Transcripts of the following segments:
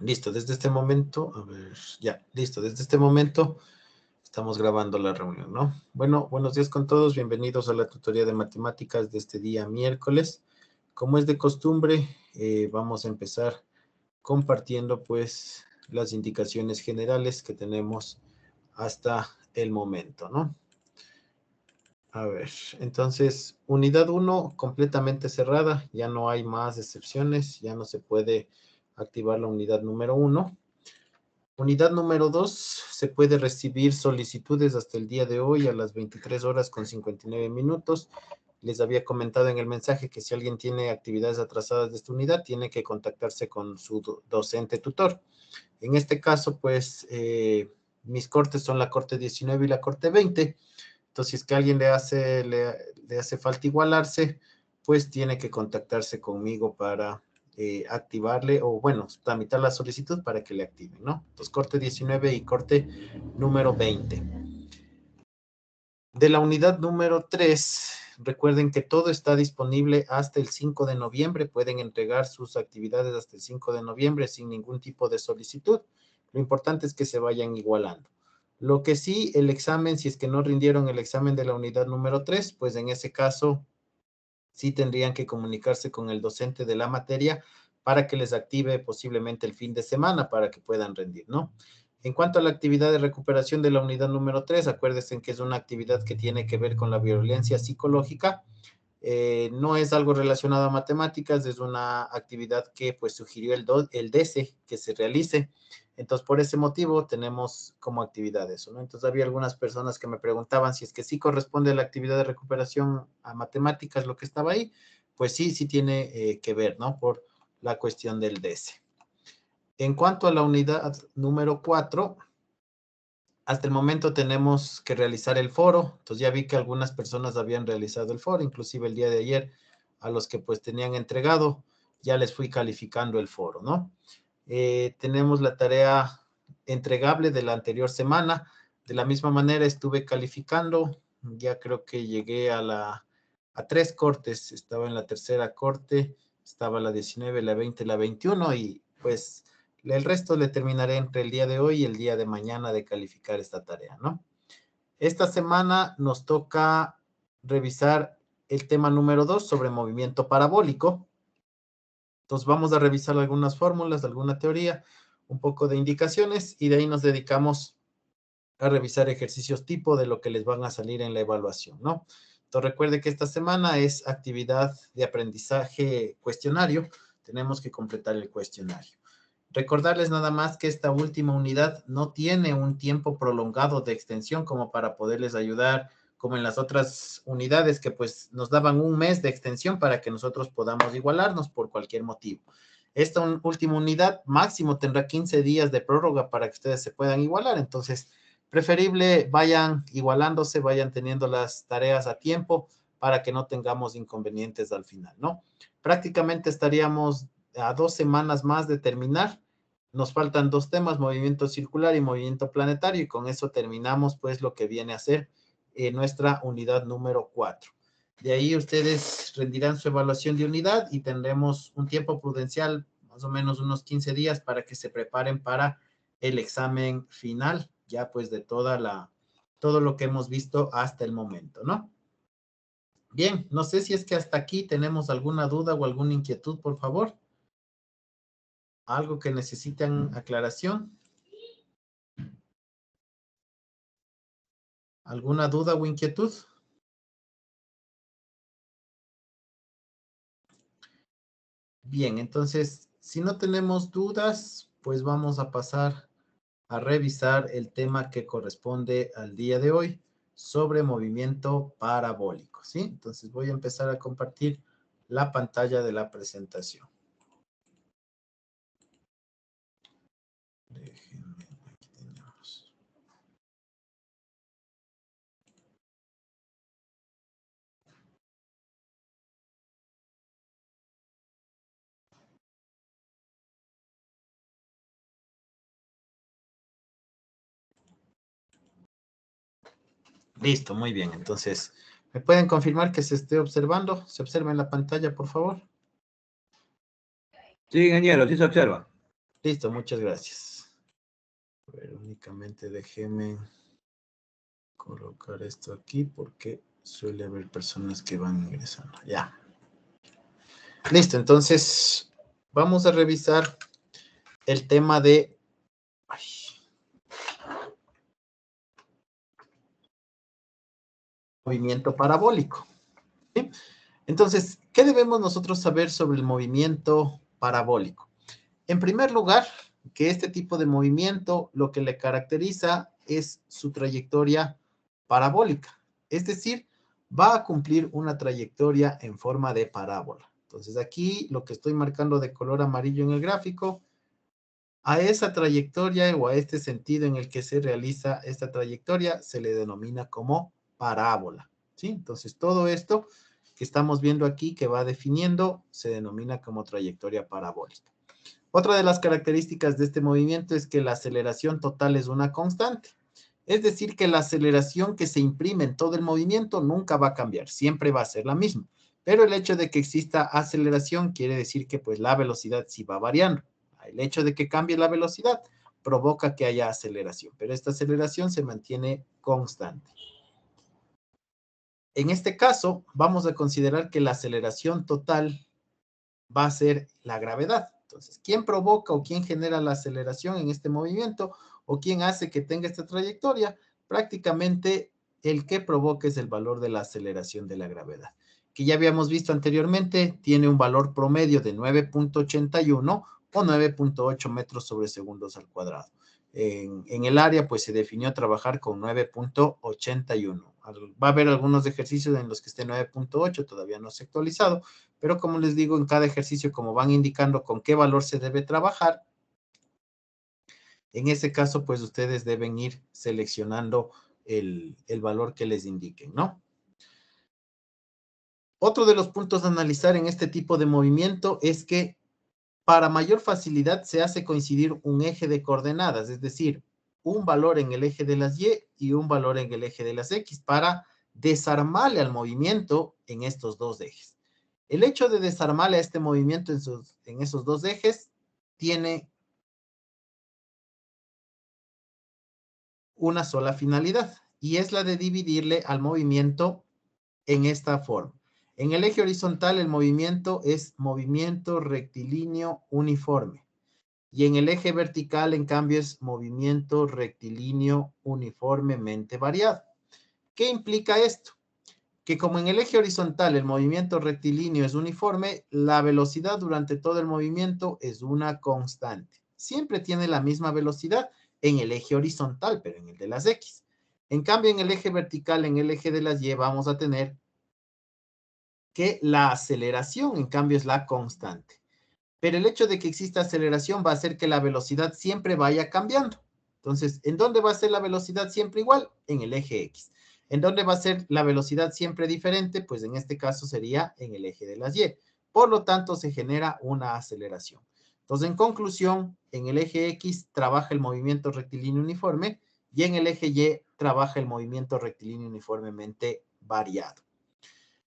Listo, desde este momento, a ver, ya, listo, desde este momento estamos grabando la reunión, ¿no? Bueno, buenos días con todos, bienvenidos a la tutoría de matemáticas de este día miércoles. Como es de costumbre, vamos a empezar compartiendo pues las indicaciones generales que tenemos hasta el momento, ¿no? A ver, entonces, unidad 1 completamente cerrada, ya no hay más excepciones, ya no se puede activar la unidad número 1. Unidad número 2, se puede recibir solicitudes hasta el día de hoy a las 23 horas con 59 minutos. Les había comentado en el mensaje que si alguien tiene actividades atrasadas de esta unidad, tiene que contactarse con su docente tutor. En este caso, pues, mis cortes son la corte 19 y la corte 20. Entonces, si es que a alguien le hace falta igualarse, pues tiene que contactarse conmigo para activarle o, bueno, tramitar la solicitud para que le activen, ¿no? Entonces, corte 19 y corte número 20. De la unidad número 3, recuerden que todo está disponible hasta el 5 de noviembre. Pueden entregar sus actividades hasta el 5 de noviembre sin ningún tipo de solicitud. Lo importante es que se vayan igualando. Lo que sí, el examen, si es que no rindieron el examen de la unidad número 3, pues en ese caso sí tendrían que comunicarse con el docente de la materia para que les active posiblemente el fin de semana para que puedan rendir, ¿no? En cuanto a la actividad de recuperación de la unidad número 3, acuérdense que es una actividad que tiene que ver con la violencia psicológica. No es algo relacionado a matemáticas, es una actividad que pues sugirió el DESE que se realice. Entonces, por ese motivo tenemos como actividad eso, ¿no? Entonces, había algunas personas que me preguntaban si es que sí corresponde a la actividad de recuperación a matemáticas lo que estaba ahí. Pues sí, sí tiene que ver, ¿no? Por la cuestión del DESE. En cuanto a la unidad número 4, hasta el momento tenemos que realizar el foro. Entonces ya vi que algunas personas habían realizado el foro, inclusive el día de ayer, a los que pues tenían entregado, ya les fui calificando el foro, ¿no? Tenemos la tarea entregable de la anterior semana. De la misma manera estuve calificando, ya creo que llegué a 3 cortes. Estaba en la tercera corte, estaba la 19, la 20, la 21 y pues el resto le terminaré entre el día de hoy y el día de mañana de calificar esta tarea, ¿no? Esta semana nos toca revisar el tema número 2 sobre movimiento parabólico. Entonces vamos a revisar algunas fórmulas, alguna teoría, un poco de indicaciones y de ahí nos dedicamos a revisar ejercicios tipo de lo que les van a salir en la evaluación, ¿no? Entonces recuerde que esta semana es actividad de aprendizaje cuestionario. Tenemos que completar el cuestionario. Recordarles nada más que esta última unidad no tiene un tiempo prolongado de extensión como para poderles ayudar, como en las otras unidades que pues nos daban un mes de extensión para que nosotros podamos igualarnos por cualquier motivo. Esta última unidad máximo tendrá 15 días de prórroga para que ustedes se puedan igualar. Entonces, preferible vayan igualándose, vayan teniendo las tareas a tiempo para que no tengamos inconvenientes al final, ¿no? Prácticamente estaríamos a 2 semanas más de terminar. Nos faltan 2 temas, movimiento circular y movimiento planetario, y con eso terminamos pues lo que viene a ser nuestra unidad número 4. De ahí ustedes rendirán su evaluación de unidad y tendremos un tiempo prudencial, más o menos unos 15 días, para que se preparen para el examen final, ya pues de todo lo que hemos visto hasta el momento, ¿no? Bien, no sé si es que hasta aquí tenemos alguna duda o alguna inquietud, por favor. ¿Algo que necesitan aclaración? ¿Alguna duda o inquietud? Bien, entonces, si no tenemos dudas, pues vamos a pasar a revisar el tema que corresponde al día de hoy sobre movimiento parabólico, ¿sí? Entonces voy a empezar a compartir la pantalla de la presentación. Déjenme, aquí tenemos. Listo, muy bien. Entonces, ¿me pueden confirmar que se esté observando? ¿Se observa en la pantalla, por favor? Sí, ingeniero, sí se observa. Listo, muchas gracias. A ver, únicamente déjeme colocar esto aquí porque suele haber personas que van ingresando. Ya. Listo, entonces vamos a revisar el tema de movimiento parabólico. ¿Sí? Entonces, ¿qué debemos nosotros saber sobre el movimiento parabólico? En primer lugar, que este tipo de movimiento lo que le caracteriza es su trayectoria parabólica, es decir, va a cumplir una trayectoria en forma de parábola. Entonces aquí lo que estoy marcando de color amarillo en el gráfico, a esa trayectoria o a este sentido en el que se realiza esta trayectoria se le denomina como parábola, ¿sí? Entonces todo esto que estamos viendo aquí que va definiendo se denomina como trayectoria parabólica. Otra de las características de este movimiento es que la aceleración total es una constante. Es decir, que la aceleración que se imprime en todo el movimiento nunca va a cambiar, siempre va a ser la misma. Pero el hecho de que exista aceleración quiere decir que pues la velocidad sí va variando. El hecho de que cambie la velocidad provoca que haya aceleración, pero esta aceleración se mantiene constante. En este caso, vamos a considerar que la aceleración total va a ser la gravedad. Entonces, ¿quién provoca o quién genera la aceleración en este movimiento o quién hace que tenga esta trayectoria? Prácticamente el que provoca es el valor de la aceleración de la gravedad, que ya habíamos visto anteriormente, tiene un valor promedio de 9.81 o 9.8 metros sobre segundos al cuadrado. En el área, pues se definió trabajar con 9.81. Va a haber algunos ejercicios en los que esté 9.8, todavía no se ha actualizado, pero como les digo, en cada ejercicio, como van indicando con qué valor se debe trabajar, en ese caso, pues ustedes deben ir seleccionando el valor que les indiquen, ¿no? Otro de los puntos a analizar en este tipo de movimiento es que para mayor facilidad se hace coincidir un eje de coordenadas, es decir, un valor en el eje de las Y y un valor en el eje de las X para desarmarle al movimiento en estos dos ejes. El hecho de desarmarle a este movimiento en esos dos ejes tiene una sola finalidad y es la de dividirle al movimiento en esta forma. En el eje horizontal el movimiento es movimiento rectilíneo uniforme y en el eje vertical en cambio es movimiento rectilíneo uniformemente variado. ¿Qué implica esto? Que como en el eje horizontal el movimiento rectilíneo es uniforme, la velocidad durante todo el movimiento es una constante. Siempre tiene la misma velocidad en el eje horizontal, pero en el de las X. En cambio, en el eje vertical, en el eje de las Y, vamos a tener que la aceleración, en cambio, es la constante. Pero el hecho de que exista aceleración va a hacer que la velocidad siempre vaya cambiando. Entonces, ¿en dónde va a ser la velocidad siempre igual? En el eje X. ¿En dónde va a ser la velocidad siempre diferente? Pues en este caso sería en el eje de las Y. Por lo tanto, se genera una aceleración. Entonces, en conclusión, en el eje X trabaja el movimiento rectilíneo uniforme y en el eje Y trabaja el movimiento rectilíneo uniformemente variado.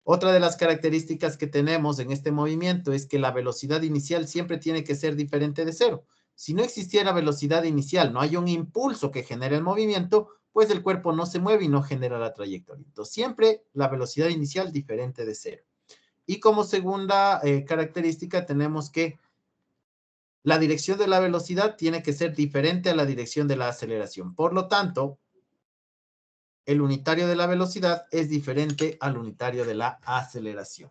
Otra de las características que tenemos en este movimiento es que la velocidad inicial siempre tiene que ser diferente de cero. Si no existiera velocidad inicial, no hay un impulso que genere el movimiento, pues el cuerpo no se mueve y no genera la trayectoria. Entonces, siempre la velocidad inicial diferente de cero. Y como segunda característica tenemos que la dirección de la velocidad tiene que ser diferente a la dirección de la aceleración. Por lo tanto, el unitario de la velocidad es diferente al unitario de la aceleración.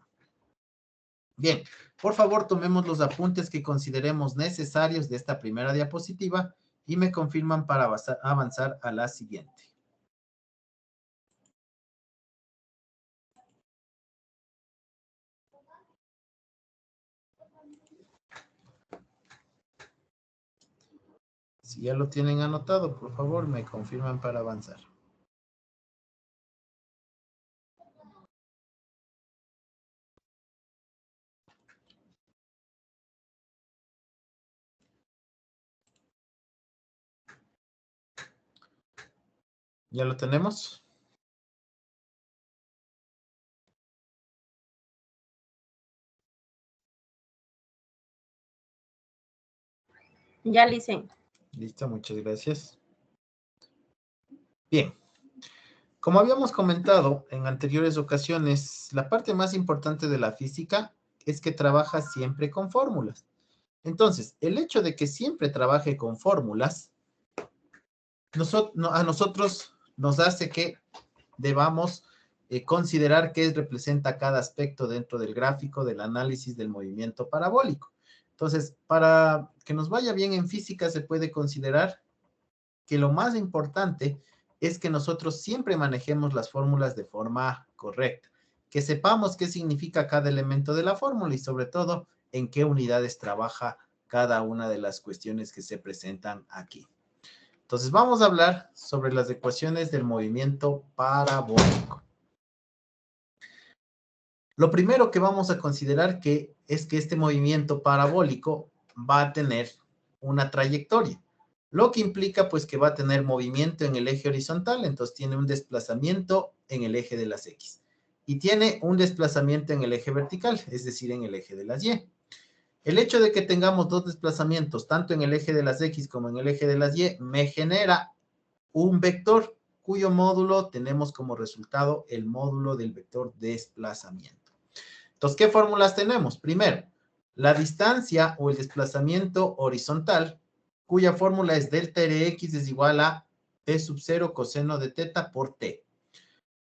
Bien, por favor tomemos los apuntes que consideremos necesarios de esta primera diapositiva y me confirman para avanzar a la siguiente. Si ya lo tienen anotado, por favor me confirman para avanzar. ¿Ya lo tenemos? Ya le hice. Listo, muchas gracias. Bien. Como habíamos comentado en anteriores ocasiones, la parte más importante de la física es que trabaja siempre con fórmulas. Entonces, el hecho de que siempre trabaje con fórmulas, a nosotros nos hace que debamos considerar qué representa cada aspecto dentro del gráfico del análisis del movimiento parabólico. Entonces, para que nos vaya bien en física, se puede considerar que lo más importante es que nosotros siempre manejemos las fórmulas de forma correcta, que sepamos qué significa cada elemento de la fórmula y sobre todo en qué unidades trabaja cada una de las cuestiones que se presentan aquí. Entonces vamos a hablar sobre las ecuaciones del movimiento parabólico. Lo primero que vamos a considerar es que este movimiento parabólico va a tener una trayectoria, lo que implica pues que va a tener movimiento en el eje horizontal, entonces tiene un desplazamiento en el eje de las X y tiene un desplazamiento en el eje vertical, es decir, en el eje de las Y. El hecho de que tengamos dos desplazamientos, tanto en el eje de las X como en el eje de las Y, me genera un vector cuyo módulo tenemos como resultado el módulo del vector desplazamiento. Entonces, ¿qué fórmulas tenemos? Primero, la distancia o el desplazamiento horizontal, cuya fórmula es delta Rx es igual a P sub 0 coseno de teta por T,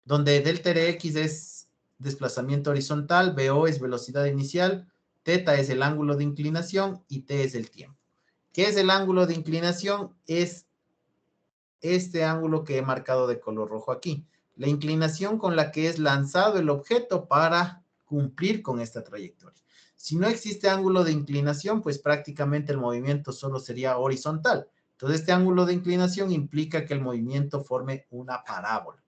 donde delta Rx es desplazamiento horizontal, VO es velocidad inicial, teta es el ángulo de inclinación y T es el tiempo. ¿Qué es el ángulo de inclinación? Es este ángulo que he marcado de color rojo aquí. La inclinación con la que es lanzado el objeto para cumplir con esta trayectoria. Si no existe ángulo de inclinación, pues prácticamente el movimiento solo sería horizontal. Entonces, este ángulo de inclinación implica que el movimiento forme una parábola.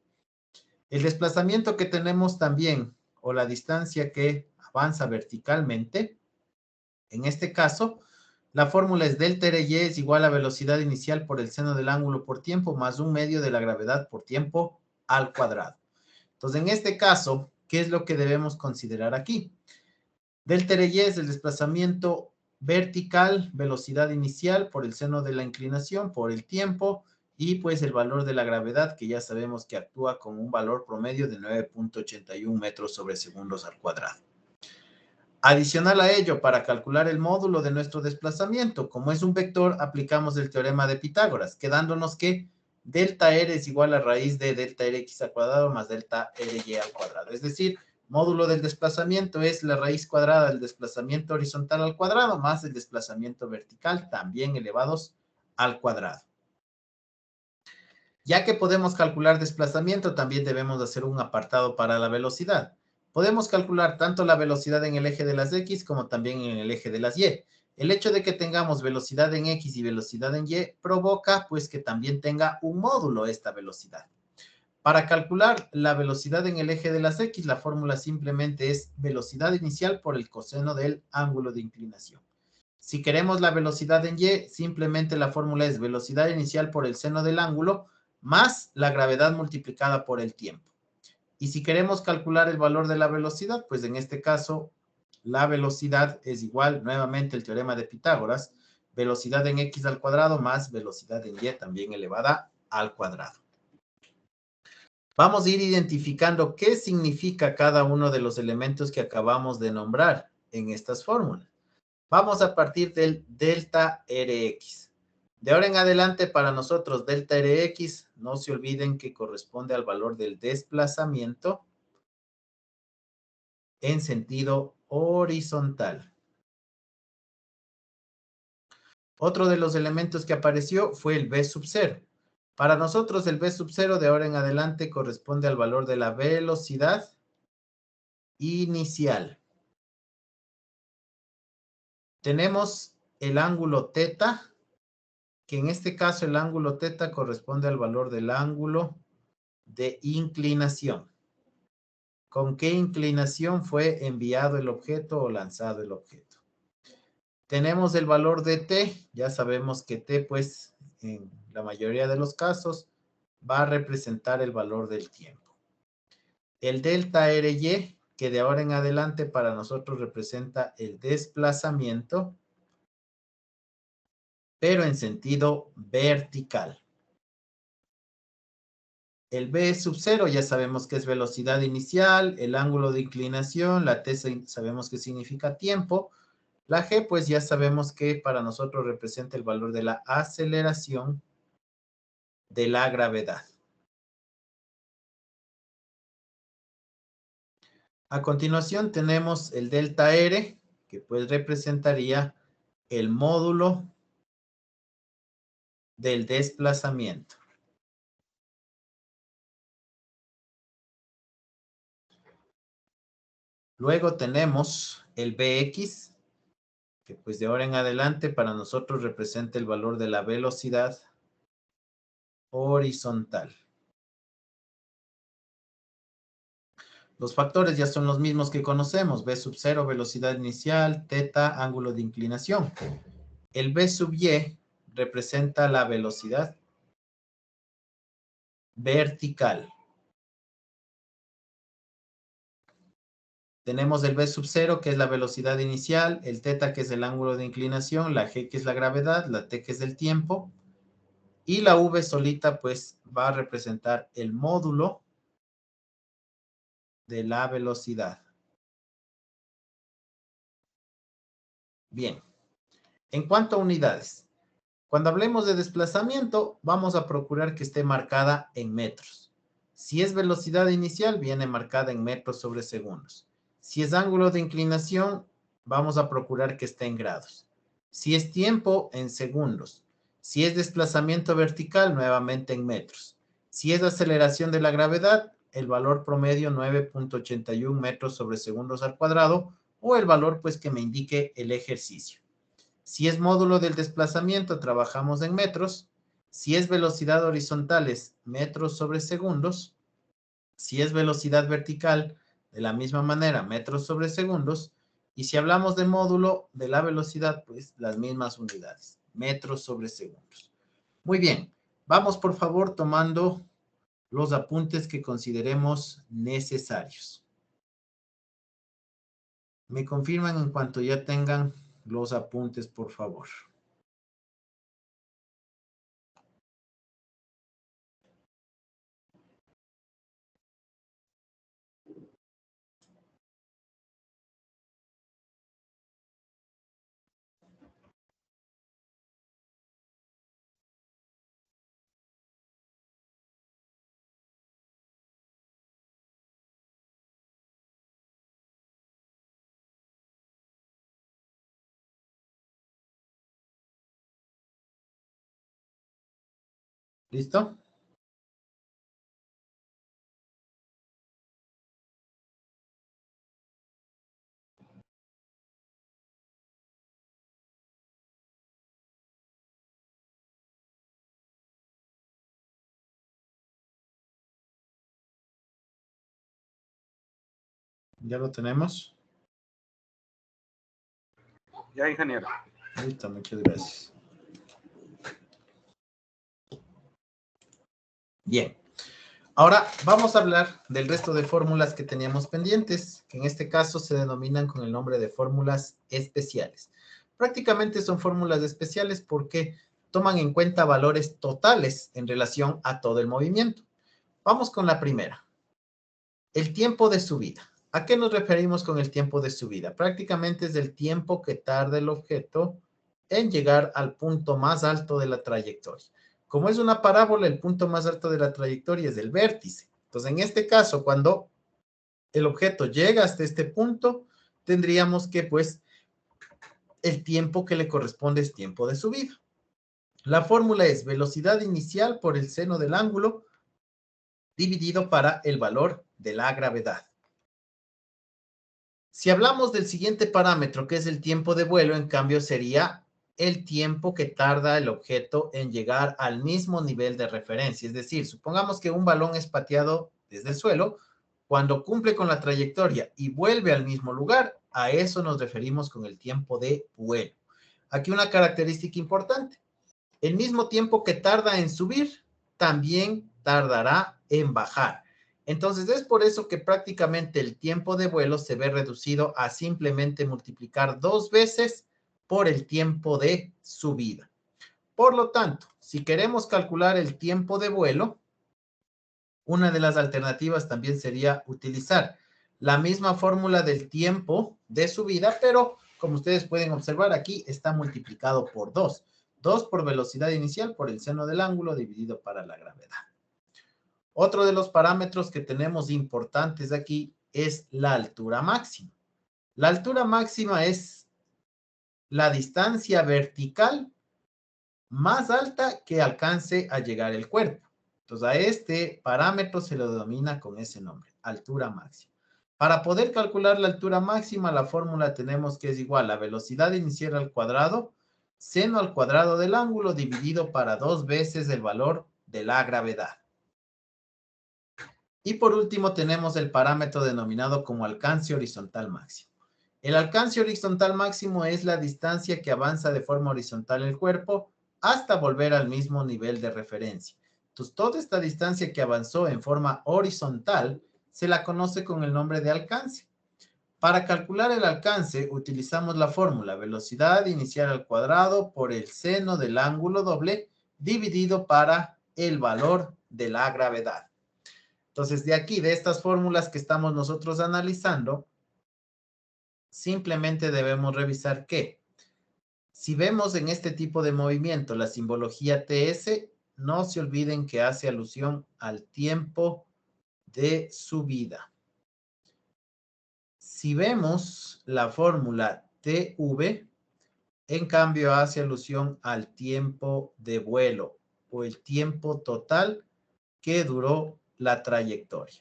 El desplazamiento que tenemos también, o la distancia que avanza verticalmente, en este caso, la fórmula es delta RY es igual a velocidad inicial por el seno del ángulo por tiempo más un medio de la gravedad por tiempo al cuadrado. Entonces, en este caso, ¿qué es lo que debemos considerar aquí? Delta RY es el desplazamiento vertical, velocidad inicial por el seno de la inclinación, por el tiempo, y pues el valor de la gravedad, que ya sabemos que actúa con un valor promedio de 9.81 metros sobre segundos al cuadrado. Adicional a ello, para calcular el módulo de nuestro desplazamiento, como es un vector, aplicamos el teorema de Pitágoras, quedándonos que delta R es igual a raíz de delta Rx al cuadrado más delta Ry al cuadrado. Es decir, módulo del desplazamiento es la raíz cuadrada del desplazamiento horizontal al cuadrado más el desplazamiento vertical, también elevados al cuadrado. Ya que podemos calcular desplazamiento, también debemos hacer un apartado para la velocidad. Podemos calcular tanto la velocidad en el eje de las X como también en el eje de las Y. El hecho de que tengamos velocidad en X y velocidad en Y provoca pues que también tenga un módulo esta velocidad. Para calcular la velocidad en el eje de las X, la fórmula simplemente es velocidad inicial por el coseno del ángulo de inclinación. Si queremos la velocidad en Y, simplemente la fórmula es velocidad inicial por el seno del ángulo más la gravedad multiplicada por el tiempo. Y si queremos calcular el valor de la velocidad, pues en este caso, la velocidad es igual, nuevamente el teorema de Pitágoras, velocidad en X al cuadrado más velocidad en Y también elevada al cuadrado. Vamos a ir identificando qué significa cada uno de los elementos que acabamos de nombrar en estas fórmulas. Vamos a partir del delta Rx. De ahora en adelante, para nosotros, delta Rx, no se olviden que corresponde al valor del desplazamiento en sentido horizontal. Otro de los elementos que apareció fue el V sub 0. Para nosotros, el V sub 0 de ahora en adelante corresponde al valor de la velocidad inicial. Tenemos el ángulo teta, que en este caso el ángulo teta corresponde al valor del ángulo de inclinación. ¿Con qué inclinación fue enviado el objeto o lanzado el objeto? Tenemos el valor de t, ya sabemos que t, pues, en la mayoría de los casos, va a representar el valor del tiempo. El delta Ry, que de ahora en adelante para nosotros representa el desplazamiento, pero en sentido vertical. El v sub 0 ya sabemos que es velocidad inicial, el ángulo de inclinación, la t sabemos que significa tiempo, la g pues ya sabemos que para nosotros representa el valor de la aceleración de la gravedad. A continuación tenemos el delta R, que pues representaría el módulo del desplazamiento. Luego tenemos el Bx, que pues de ahora en adelante para nosotros representa el valor de la velocidad horizontal. Los factores ya son los mismos que conocemos, v sub 0, velocidad inicial, teta, ángulo de inclinación. El v sub y representa la velocidad vertical. Tenemos el v sub 0, que es la velocidad inicial, el teta, que es el ángulo de inclinación, la g, que es la gravedad, la t, que es el tiempo, y la v solita, pues, va a representar el módulo de la velocidad. Bien. En cuanto a unidades, cuando hablemos de desplazamiento, vamos a procurar que esté marcada en metros. Si es velocidad inicial, viene marcada en metros sobre segundos. Si es ángulo de inclinación, vamos a procurar que esté en grados. Si es tiempo, en segundos. Si es desplazamiento vertical, nuevamente en metros. Si es aceleración de la gravedad, el valor promedio 9.81 metros sobre segundos al cuadrado, o el valor pues que me indique el ejercicio. Si es módulo del desplazamiento, trabajamos en metros. Si es velocidad horizontal, es metros sobre segundos. Si es velocidad vertical, de la misma manera, metros sobre segundos. Y si hablamos de módulo de la velocidad, pues las mismas unidades, metros sobre segundos. Muy bien, vamos por favor tomando los apuntes que consideremos necesarios. Me confirman en cuanto ya tengan los apuntes, por favor. ¿Listo? ¿Ya lo tenemos? Ya, ingeniero. Listo, muchas gracias. Bien. Ahora vamos a hablar del resto de fórmulas que teníamos pendientes, que en este caso se denominan con el nombre de fórmulas especiales. Prácticamente son fórmulas especiales porque toman en cuenta valores totales en relación a todo el movimiento. Vamos con la primera. El tiempo de subida. ¿A qué nos referimos con el tiempo de subida? Prácticamente es el tiempo que tarda el objeto en llegar al punto más alto de la trayectoria. Como es una parábola, el punto más alto de la trayectoria es el vértice. Entonces, en este caso, cuando el objeto llega hasta este punto, tendríamos que, pues, el tiempo que le corresponde es tiempo de subida. La fórmula es velocidad inicial por el seno del ángulo dividido para el valor de la gravedad. Si hablamos del siguiente parámetro, que es el tiempo de vuelo, en cambio sería el tiempo que tarda el objeto en llegar al mismo nivel de referencia. Es decir, supongamos que un balón es pateado desde el suelo, cuando cumple con la trayectoria y vuelve al mismo lugar, a eso nos referimos con el tiempo de vuelo. Aquí una característica importante. El mismo tiempo que tarda en subir, también tardará en bajar. Entonces, es por eso que prácticamente el tiempo de vuelo se ve reducido a simplemente multiplicar 2 veces por el tiempo de subida. Por lo tanto, si queremos calcular el tiempo de vuelo, una de las alternativas también sería utilizar la misma fórmula del tiempo de subida, pero como ustedes pueden observar aquí, está multiplicado por 2. 2 por velocidad inicial por el seno del ángulo dividido para la gravedad. Otro de los parámetros que tenemos importantes aquí es la altura máxima. La altura máxima es la distancia vertical más alta que alcance a llegar el cuerpo. Entonces, a este parámetro se lo denomina con ese nombre, altura máxima. Para poder calcular la altura máxima, la fórmula tenemos que es igual a velocidad inicial al cuadrado, seno al cuadrado del ángulo dividido para 2 veces el valor de la gravedad. Y por último tenemos el parámetro denominado como alcance horizontal máximo. El alcance horizontal máximo es la distancia que avanza de forma horizontal el cuerpo hasta volver al mismo nivel de referencia. Entonces, toda esta distancia que avanzó en forma horizontal se la conoce con el nombre de alcance. Para calcular el alcance, utilizamos la fórmula velocidad inicial al cuadrado por el seno del ángulo doble dividido para el valor de la gravedad. Entonces, de aquí, de estas fórmulas que estamos nosotros analizando, simplemente debemos revisar que si vemos en este tipo de movimiento la simbología TS, no se olviden que hace alusión al tiempo de subida. Si vemos la fórmula TV, en cambio hace alusión al tiempo de vuelo o el tiempo total que duró la trayectoria.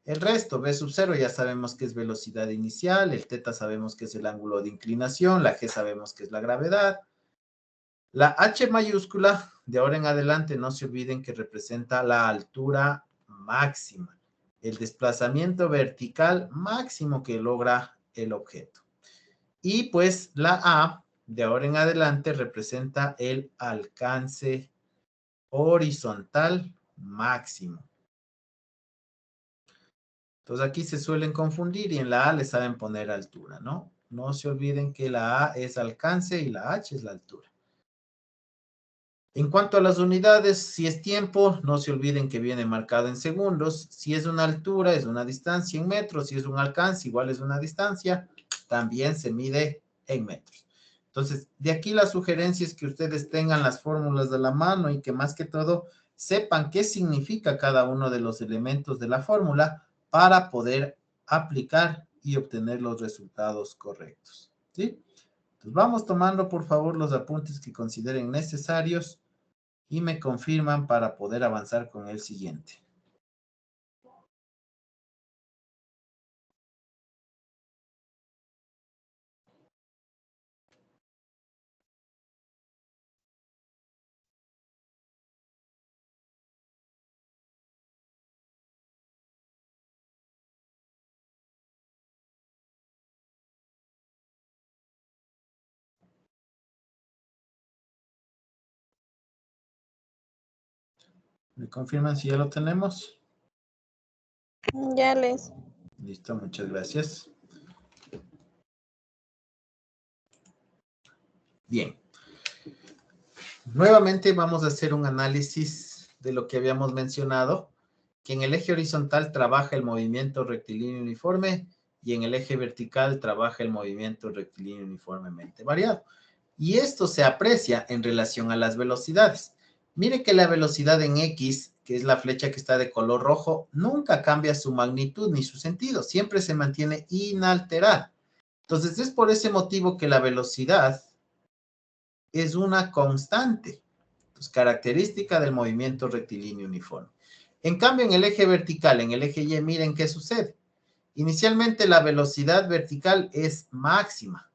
El resto, V sub 0 ya sabemos que es velocidad inicial, el θ sabemos que es el ángulo de inclinación, la G sabemos que es la gravedad. La H mayúscula, de ahora en adelante, no se olviden que representa la altura máxima, el desplazamiento vertical máximo que logra el objeto. Y pues la A, de ahora en adelante, representa el alcance horizontal máximo. Entonces aquí se suelen confundir y en la A le saben poner altura, ¿no? No se olviden que la A es alcance y la H es la altura. En cuanto a las unidades, si es tiempo, no se olviden que viene marcado en segundos. Si es una altura, es una distancia en metros. Si es un alcance, igual es una distancia, también se mide en metros. Entonces, de aquí la sugerencia es que ustedes tengan las fórmulas de la mano y que más que todo sepan qué significa cada uno de los elementos de la fórmula para poder aplicar y obtener los resultados correctos, ¿sí? Entonces vamos tomando por favor los apuntes que consideren necesarios y me confirman para poder avanzar con el siguiente. ¿Me confirman si ya lo tenemos? Ya les. Listo, muchas gracias. Bien. Nuevamente vamos a hacer un análisis de lo que habíamos mencionado, que en el eje horizontal trabaja el movimiento rectilíneo uniforme y en el eje vertical trabaja el movimiento rectilíneo uniformemente variado. Y esto se aprecia en relación a las velocidades. Mire que la velocidad en X, que es la flecha que está de color rojo, nunca cambia su magnitud ni su sentido, siempre se mantiene inalterada. Entonces es por ese motivo que la velocidad es una constante, pues, característica del movimiento rectilíneo uniforme. En cambio, en el eje vertical, en el eje Y, miren qué sucede. Inicialmente la velocidad vertical es máxima.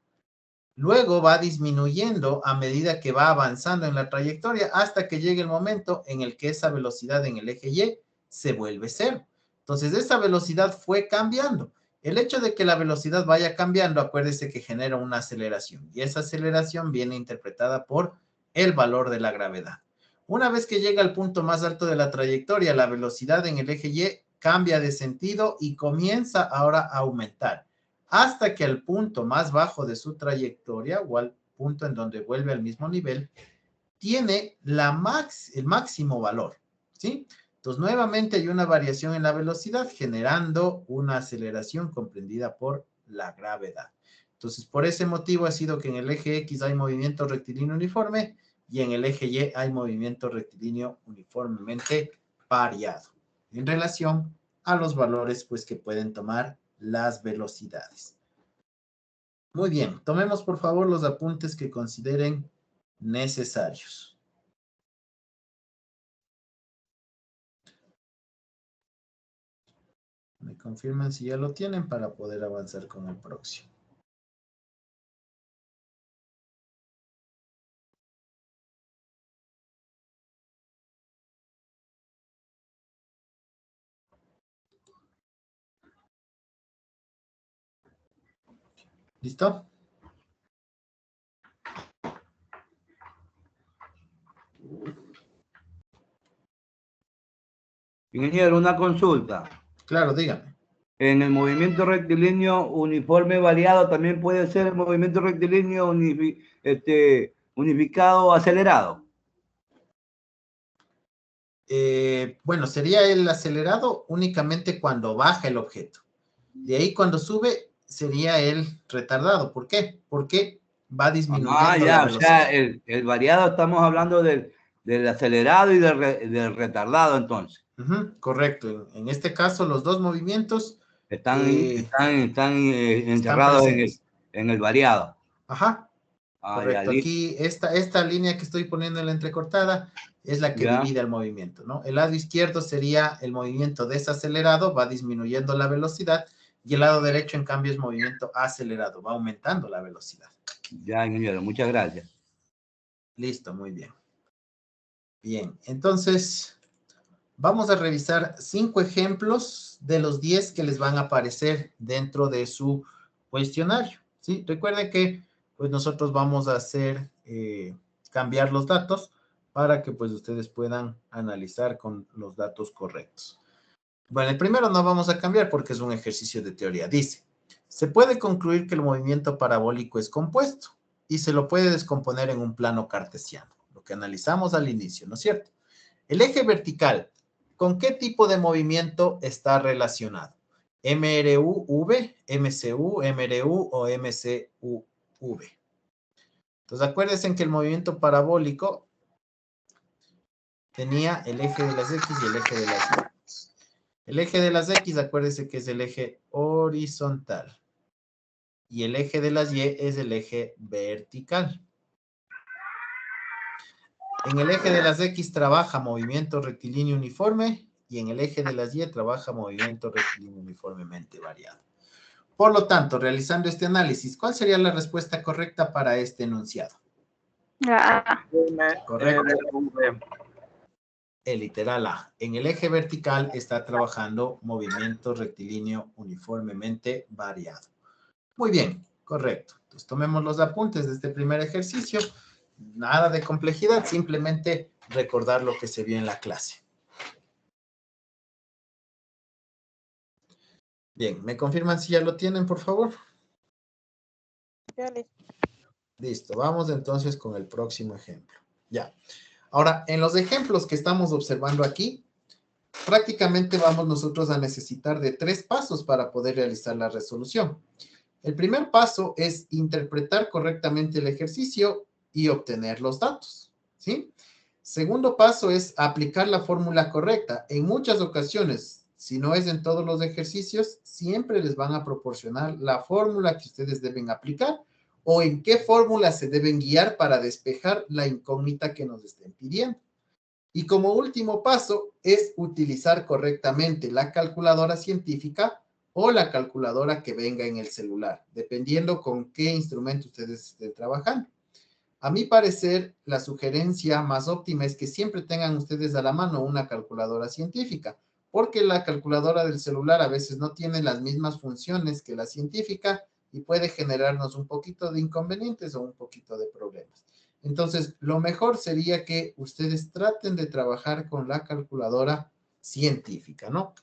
Luego va disminuyendo a medida que va avanzando en la trayectoria hasta que llegue el momento en el que esa velocidad en el eje Y se vuelve cero. Entonces, esa velocidad fue cambiando. El hecho de que la velocidad vaya cambiando, acuérdese que genera una aceleración y esa aceleración viene interpretada por el valor de la gravedad. Una vez que llega al punto más alto de la trayectoria, la velocidad en el eje Y cambia de sentido y comienza ahora a aumentar hasta que al punto más bajo de su trayectoria o al punto en donde vuelve al mismo nivel, tiene el máximo valor, ¿sí? Entonces, nuevamente hay una variación en la velocidad generando una aceleración comprendida por la gravedad. Entonces, por ese motivo ha sido que en el eje X hay movimiento rectilíneo uniforme y en el eje Y hay movimiento rectilíneo uniformemente variado en relación a los valores pues, que pueden tomar las velocidades. Muy bien, tomemos por favor los apuntes que consideren necesarios. Me confirman si ya lo tienen para poder avanzar con el próximo. ¿Listo? Ingeniero, una consulta. Claro, dígame. En el movimiento rectilíneo uniforme variado también puede ser el movimiento rectilíneo unificado acelerado. Bueno, sería el acelerado únicamente cuando baja el objeto. De ahí cuando sube sería el retardado. ¿Por qué? Porque va disminuyendo la velocidad. O sea, el variado estamos hablando del acelerado y del retardado entonces. Correcto. En este caso, los dos movimientos Están encerrados en el variado. Ajá. Correcto. Ya, aquí esta línea que estoy poniendo en la entrecortada es la que divide el movimiento, ¿no? El lado izquierdo sería el movimiento desacelerado, va disminuyendo la velocidad, y el lado derecho, en cambio, es movimiento acelerado, va aumentando la velocidad. Ya, ingeniero, muchas gracias. Listo, muy bien. Bien, entonces vamos a revisar 5 ejemplos de los 10 que les van a aparecer dentro de su cuestionario, ¿sí? Recuerden que pues nosotros vamos a hacer cambiar los datos para que pues ustedes puedan analizar con los datos correctos. Bueno, el primero no vamos a cambiar porque es un ejercicio de teoría. Dice, se puede concluir que el movimiento parabólico es compuesto y se lo puede descomponer en un plano cartesiano, lo que analizamos al inicio, ¿no es cierto? El eje vertical, ¿con qué tipo de movimiento está relacionado? MRU-V, MCU, MRU o MCU-V. Entonces, acuérdense que el movimiento parabólico tenía el eje de las X y el eje de las Y. El eje de las X, acuérdense que es el eje horizontal. Y el eje de las Y es el eje vertical. En el eje de las X trabaja movimiento rectilíneo uniforme y en el eje de las Y trabaja movimiento rectilíneo uniformemente variado. Por lo tanto, realizando este análisis, ¿cuál sería la respuesta correcta para este enunciado? Correcto. El literal A. En el eje vertical está trabajando movimiento rectilíneo uniformemente variado. Muy bien, correcto. Entonces tomemos los apuntes de este primer ejercicio. Nada de complejidad, simplemente recordar lo que se vio en la clase. Bien, ¿me confirman si ya lo tienen, por favor? Ya, listo. Listo, vamos entonces con el próximo ejemplo. Ya. Ahora, en los ejemplos que estamos observando aquí, prácticamente vamos nosotros a necesitar de 3 pasos para poder realizar la resolución. El primer paso es interpretar correctamente el ejercicio y obtener los datos, ¿sí? Segundo paso es aplicar la fórmula correcta. En muchas ocasiones, si no es en todos los ejercicios, siempre les van a proporcionar la fórmula que ustedes deben aplicar o en qué fórmula se deben guiar para despejar la incógnita que nos estén pidiendo. Y como último paso es utilizar correctamente la calculadora científica o la calculadora que venga en el celular, dependiendo con qué instrumento ustedes estén trabajando. A mi parecer, la sugerencia más óptima es que siempre tengan ustedes a la mano una calculadora científica, porque la calculadora del celular a veces no tiene las mismas funciones que la científica y puede generarnos un poquito de inconvenientes o un poquito de problemas. Entonces, lo mejor sería que ustedes traten de trabajar con la calculadora científica, ¿no?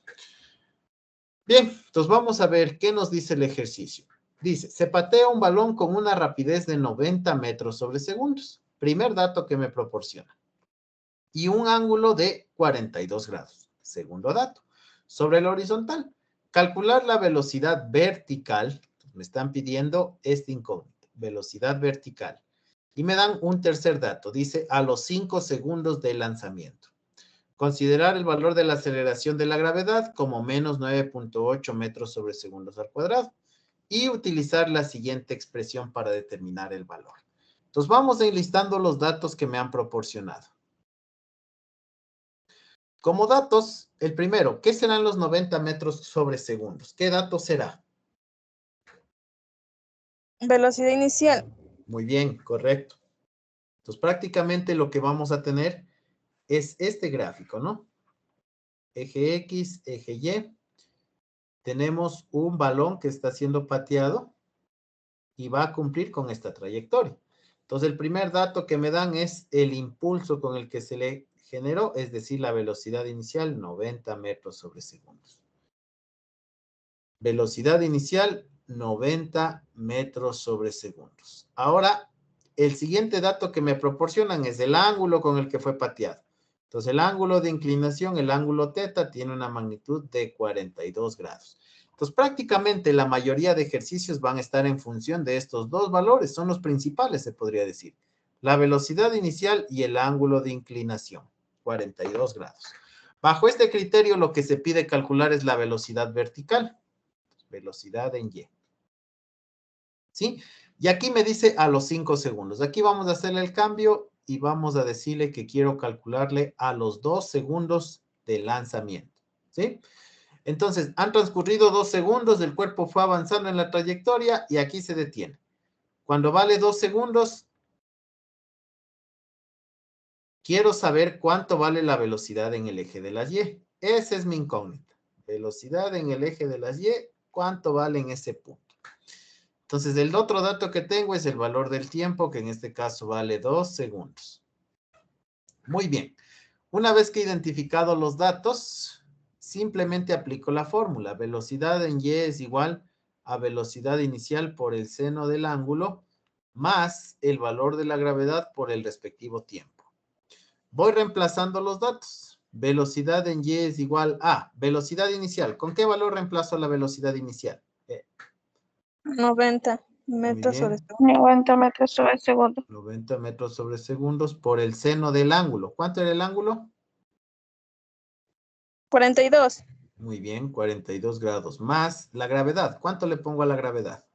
Bien, entonces vamos a ver qué nos dice el ejercicio. Dice, se patea un balón con una rapidez de 90 metros sobre segundos. primer dato que me proporciona. Y un ángulo de 42 grados. Segundo dato. Sobre el horizontal, calcular la velocidad vertical. Me están pidiendo este incógnito, velocidad vertical. Y me dan un tercer dato. Dice a los 5 segundos de lanzamiento. Considerar el valor de la aceleración de la gravedad como menos 9.8 metros sobre segundos al cuadrado. Y utilizar la siguiente expresión para determinar el valor. Entonces vamos enlistando los datos que me han proporcionado. Como datos, el primero, ¿qué serán los 90 metros sobre segundos? ¿Qué dato será? Velocidad inicial. Muy bien, correcto. Entonces prácticamente lo que vamos a tener es este gráfico, ¿no? Eje X, eje Y. Tenemos un balón que está siendo pateado y va a cumplir con esta trayectoria. Entonces, el primer dato que me dan es el impulso con el que se le generó, es decir, la velocidad inicial, 90 metros sobre segundos. Velocidad inicial, 90 metros sobre segundos. Ahora, el siguiente dato que me proporcionan es el ángulo con el que fue pateado. Entonces, el ángulo de inclinación, el ángulo θ, tiene una magnitud de 42 grados. Entonces, prácticamente la mayoría de ejercicios van a estar en función de estos dos valores. Son los principales, se podría decir. La velocidad inicial y el ángulo de inclinación, 42 grados. Bajo este criterio, lo que se pide calcular es la velocidad vertical. Velocidad en Y. ¿Sí? Y aquí me dice a los 5 segundos. Aquí vamos a hacerle el cambio y vamos a decirle que quiero calcularle a los 2 segundos de lanzamiento. ¿Sí? Entonces, han transcurrido 2 segundos, el cuerpo fue avanzando en la trayectoria y aquí se detiene. Cuando vale 2 segundos, quiero saber cuánto vale la velocidad en el eje de las Y. Esa es mi incógnita. Velocidad en el eje de las Y, ¿cuánto vale en ese punto? Entonces, el otro dato que tengo es el valor del tiempo, que en este caso vale 2 segundos. Muy bien. Una vez que he identificado los datos, simplemente aplico la fórmula. Velocidad en Y es igual a velocidad inicial por el seno del ángulo más el valor de la gravedad por el respectivo tiempo. Voy reemplazando los datos. Velocidad en Y es igual a velocidad inicial. ¿Con qué valor reemplazo la velocidad inicial? 90 metros sobre bien. segundo. 90 metros sobre segundo. 90 metros sobre segundos por el seno del ángulo. ¿Cuánto era el ángulo? 42. Muy bien, 42 grados. Más la gravedad. ¿Cuánto le pongo a la gravedad?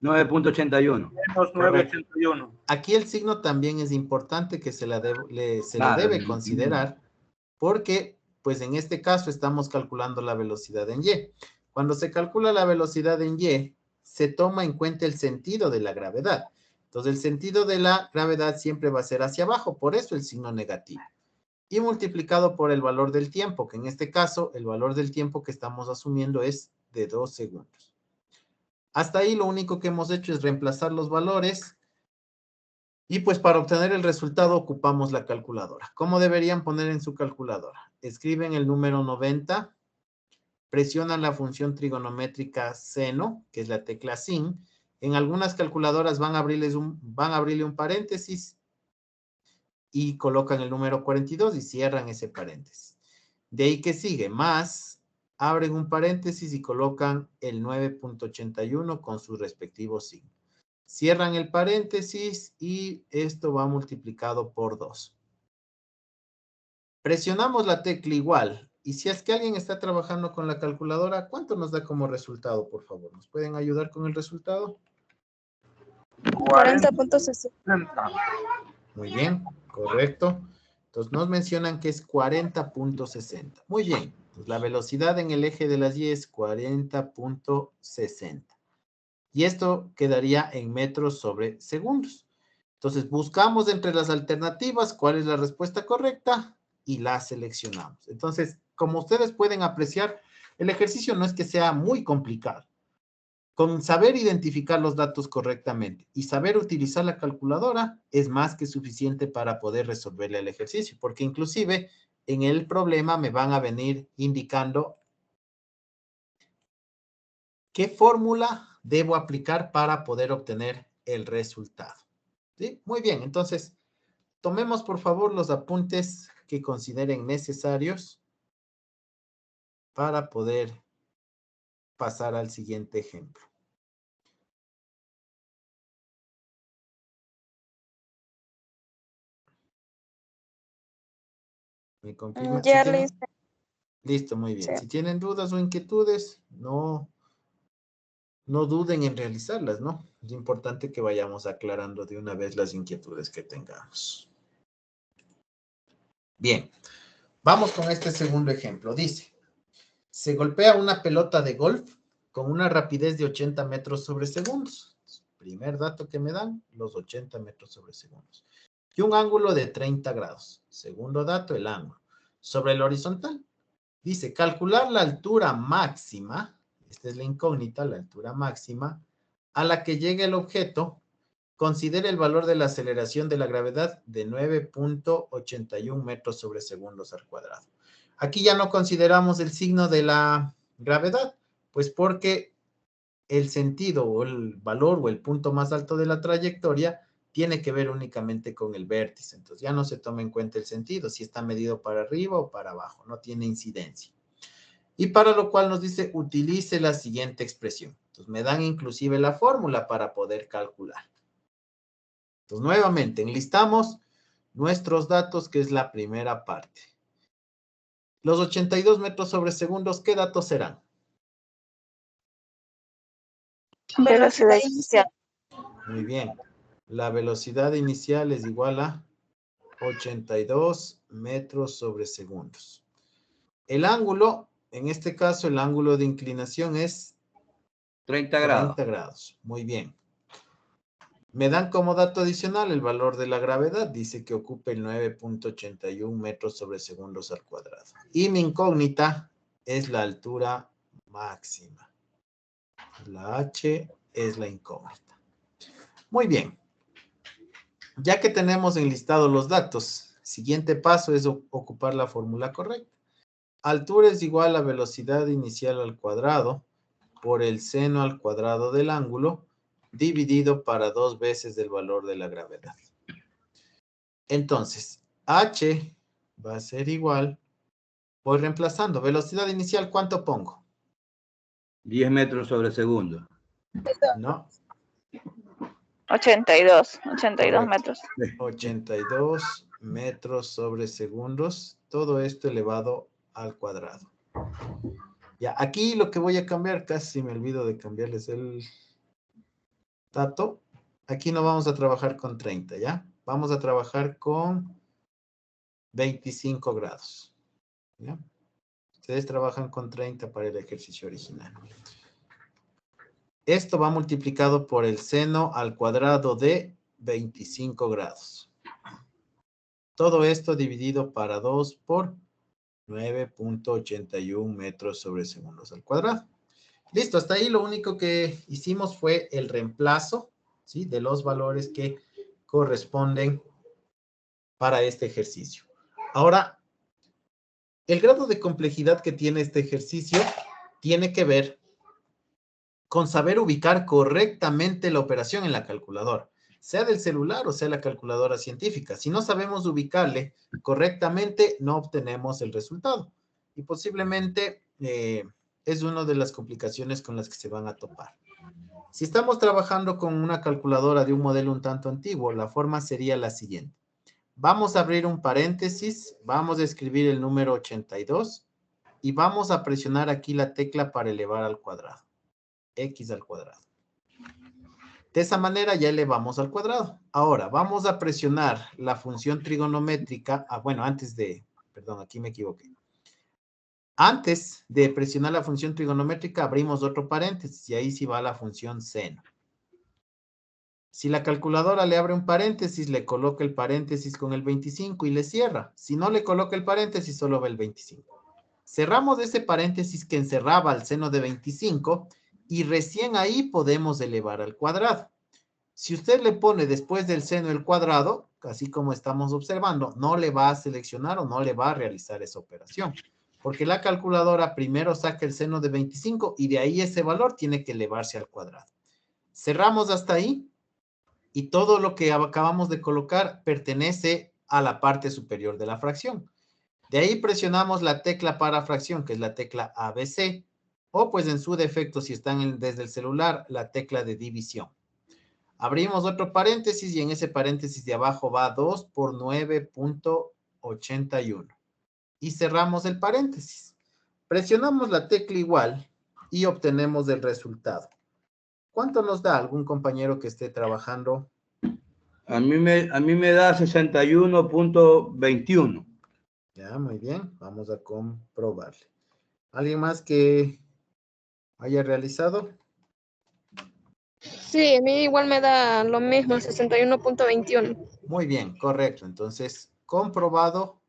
9.81. Menos 9.81. Aquí el signo también es importante que se le Claro, debe considerar porque, pues en este caso estamos calculando la velocidad en Y. Cuando se calcula la velocidad en Y, se toma en cuenta el sentido de la gravedad. Entonces, el sentido de la gravedad siempre va a ser hacia abajo, por eso el signo negativo. Y multiplicado por el valor del tiempo, que en este caso, el valor del tiempo que estamos asumiendo es de 2 segundos. Hasta ahí lo único que hemos hecho es reemplazar los valores y pues para obtener el resultado ocupamos la calculadora. ¿Cómo deberían poner en su calculadora? Escriben el número 90, presionan la función trigonométrica seno, que es la tecla sin. En algunas calculadoras van a abrirle un paréntesis y colocan el número 42 y cierran ese paréntesis. De ahí que sigue, más, abren un paréntesis y colocan el 9.81 con su respectivo signo. Cierran el paréntesis y esto va multiplicado por 2. Presionamos la tecla igual. Y si es que alguien está trabajando con la calculadora, ¿cuánto nos da como resultado, por favor? ¿Nos pueden ayudar con el resultado? 40.60. Muy bien, correcto. Entonces nos mencionan que es 40.60. Muy bien. Pues la velocidad en el eje de las Y es 40.60. Y esto quedaría en metros sobre segundos. Entonces, buscamos entre las alternativas cuál es la respuesta correcta y la seleccionamos. Entonces, como ustedes pueden apreciar, el ejercicio no es que sea muy complicado. Con saber identificar los datos correctamente y saber utilizar la calculadora es más que suficiente para poder resolverle el ejercicio, porque inclusive en el problema me van a venir indicando ¿Qué fórmula debo aplicar para poder obtener el resultado? ¿Sí? Muy bien, entonces, tomemos por favor los apuntes que consideren necesarios para poder pasar al siguiente ejemplo. ¿Me confirma? Ya ¿Sí tienen? listo. Listo, muy bien. Sí. Si tienen dudas o inquietudes, no duden en realizarlas, ¿no? Es importante que vayamos aclarando de una vez las inquietudes que tengamos. Bien, vamos con este segundo ejemplo. Dice, se golpea una pelota de golf con una rapidez de 80 metros sobre segundos. Primer dato que me dan, los 80 metros sobre segundos. Y un ángulo de 30 grados. Segundo dato, el ángulo. Sobre el horizontal, dice, calcular la altura máxima, esta es la incógnita, la altura máxima, a la que llegue el objeto, considere el valor de la aceleración de la gravedad de 9.81 metros sobre segundos al cuadrado. Aquí ya no consideramos el signo de la gravedad, pues porque el sentido o el valor o el punto más alto de la trayectoria tiene que ver únicamente con el vértice. Entonces ya no se toma en cuenta el sentido, si está medido para arriba o para abajo, no tiene incidencia. Y para lo cual nos dice, utilice la siguiente expresión. Entonces me dan inclusive la fórmula para poder calcular. Entonces nuevamente enlistamos nuestros datos, que es la primera parte. Los 82 metros sobre segundos, ¿qué datos serán? Velocidad inicial. Muy bien. La velocidad inicial es igual a 82 metros sobre segundos. El ángulo, en este caso, el ángulo de inclinación es 30 grados. 30 grados. Muy bien. Me dan como dato adicional el valor de la gravedad. Dice que ocupa el 9.81 metros sobre segundos al cuadrado. Y mi incógnita es la altura máxima. La H es la incógnita. Muy bien. Ya que tenemos enlistados los datos, siguiente paso es ocupar la fórmula correcta. Altura es igual a velocidad inicial al cuadrado por el seno al cuadrado del ángulo dividido para 2 veces el valor de la gravedad. Entonces, H va a ser igual, voy reemplazando, velocidad inicial, ¿cuánto pongo? 10 metros sobre segundo. No. 82 Correcto. metros. 82 metros sobre segundos, todo esto elevado al cuadrado. Ya, aquí lo que voy a cambiar, casi me olvido de cambiarles el dato. Aquí no vamos a trabajar con 30, ¿ya? Vamos a trabajar con 25 grados. ¿Ya? Ustedes trabajan con 30 para el ejercicio original. Esto va multiplicado por el seno al cuadrado de 25 grados. Todo esto dividido para 2 por 9.81 metros sobre segundos al cuadrado. Listo, hasta ahí lo único que hicimos fue el reemplazo, ¿sí?, de los valores que corresponden para este ejercicio. Ahora, el grado de complejidad que tiene este ejercicio tiene que ver con saber ubicar correctamente la operación en la calculadora, sea del celular o sea la calculadora científica. Si no sabemos ubicarle correctamente, no obtenemos el resultado. Y posiblemente es una de las complicaciones con las que se van a topar. Si estamos trabajando con una calculadora de un modelo un tanto antiguo, la forma sería la siguiente. Vamos a abrir un paréntesis, vamos a escribir el número 82 y vamos a presionar aquí la tecla para elevar al cuadrado. X al cuadrado. De esa manera ya elevamos al cuadrado. Ahora, vamos a presionar la función trigonométrica. Perdón, aquí me equivoqué. Antes de presionar la función trigonométrica, abrimos otro paréntesis y ahí sí va la función seno. Si la calculadora le abre un paréntesis, le coloca el paréntesis con el 25 y le cierra. Si no le coloca el paréntesis, solo ve el 25. Cerramos ese paréntesis que encerraba al seno de 25 y recién ahí podemos elevar al cuadrado. Si usted le pone después del seno el cuadrado, así como estamos observando, no le va a seleccionar o no le va a realizar esa operación. Porque la calculadora primero saca el seno de 25 y de ahí ese valor tiene que elevarse al cuadrado. Cerramos hasta ahí y todo lo que acabamos de colocar pertenece a la parte superior de la fracción. De ahí presionamos la tecla para fracción, que es la tecla ABC, o pues en su defecto, si están desde el celular, la tecla de división. Abrimos otro paréntesis y en ese paréntesis de abajo va 2 por 9.81. Y cerramos el paréntesis. Presionamos la tecla igual y obtenemos el resultado. ¿Cuánto nos da algún compañero que esté trabajando? A mí me da 61.21. Ya, muy bien. Vamos a comprobarle. ¿Alguien más que haya realizado? Sí, a mí igual me da lo mismo, 61.21. Muy bien, correcto. Entonces, comprobado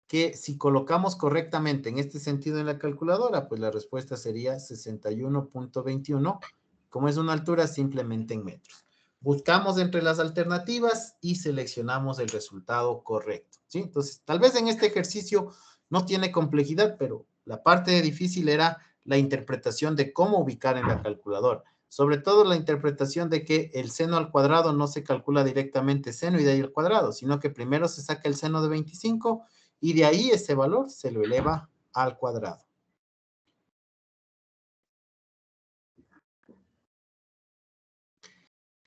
que si colocamos correctamente en este sentido en la calculadora, pues la respuesta sería 61.21. Como es una altura, simplemente en metros. Buscamos entre las alternativas y seleccionamos el resultado correcto, ¿sí? Entonces, tal vez en este ejercicio no tiene complejidad, pero la parte difícil era la interpretación de cómo ubicar en la calculadora. Sobre todo la interpretación de que el seno al cuadrado no se calcula directamente seno y de ahí al cuadrado, sino que primero se saca el seno de 25 y de ahí ese valor se lo eleva al cuadrado.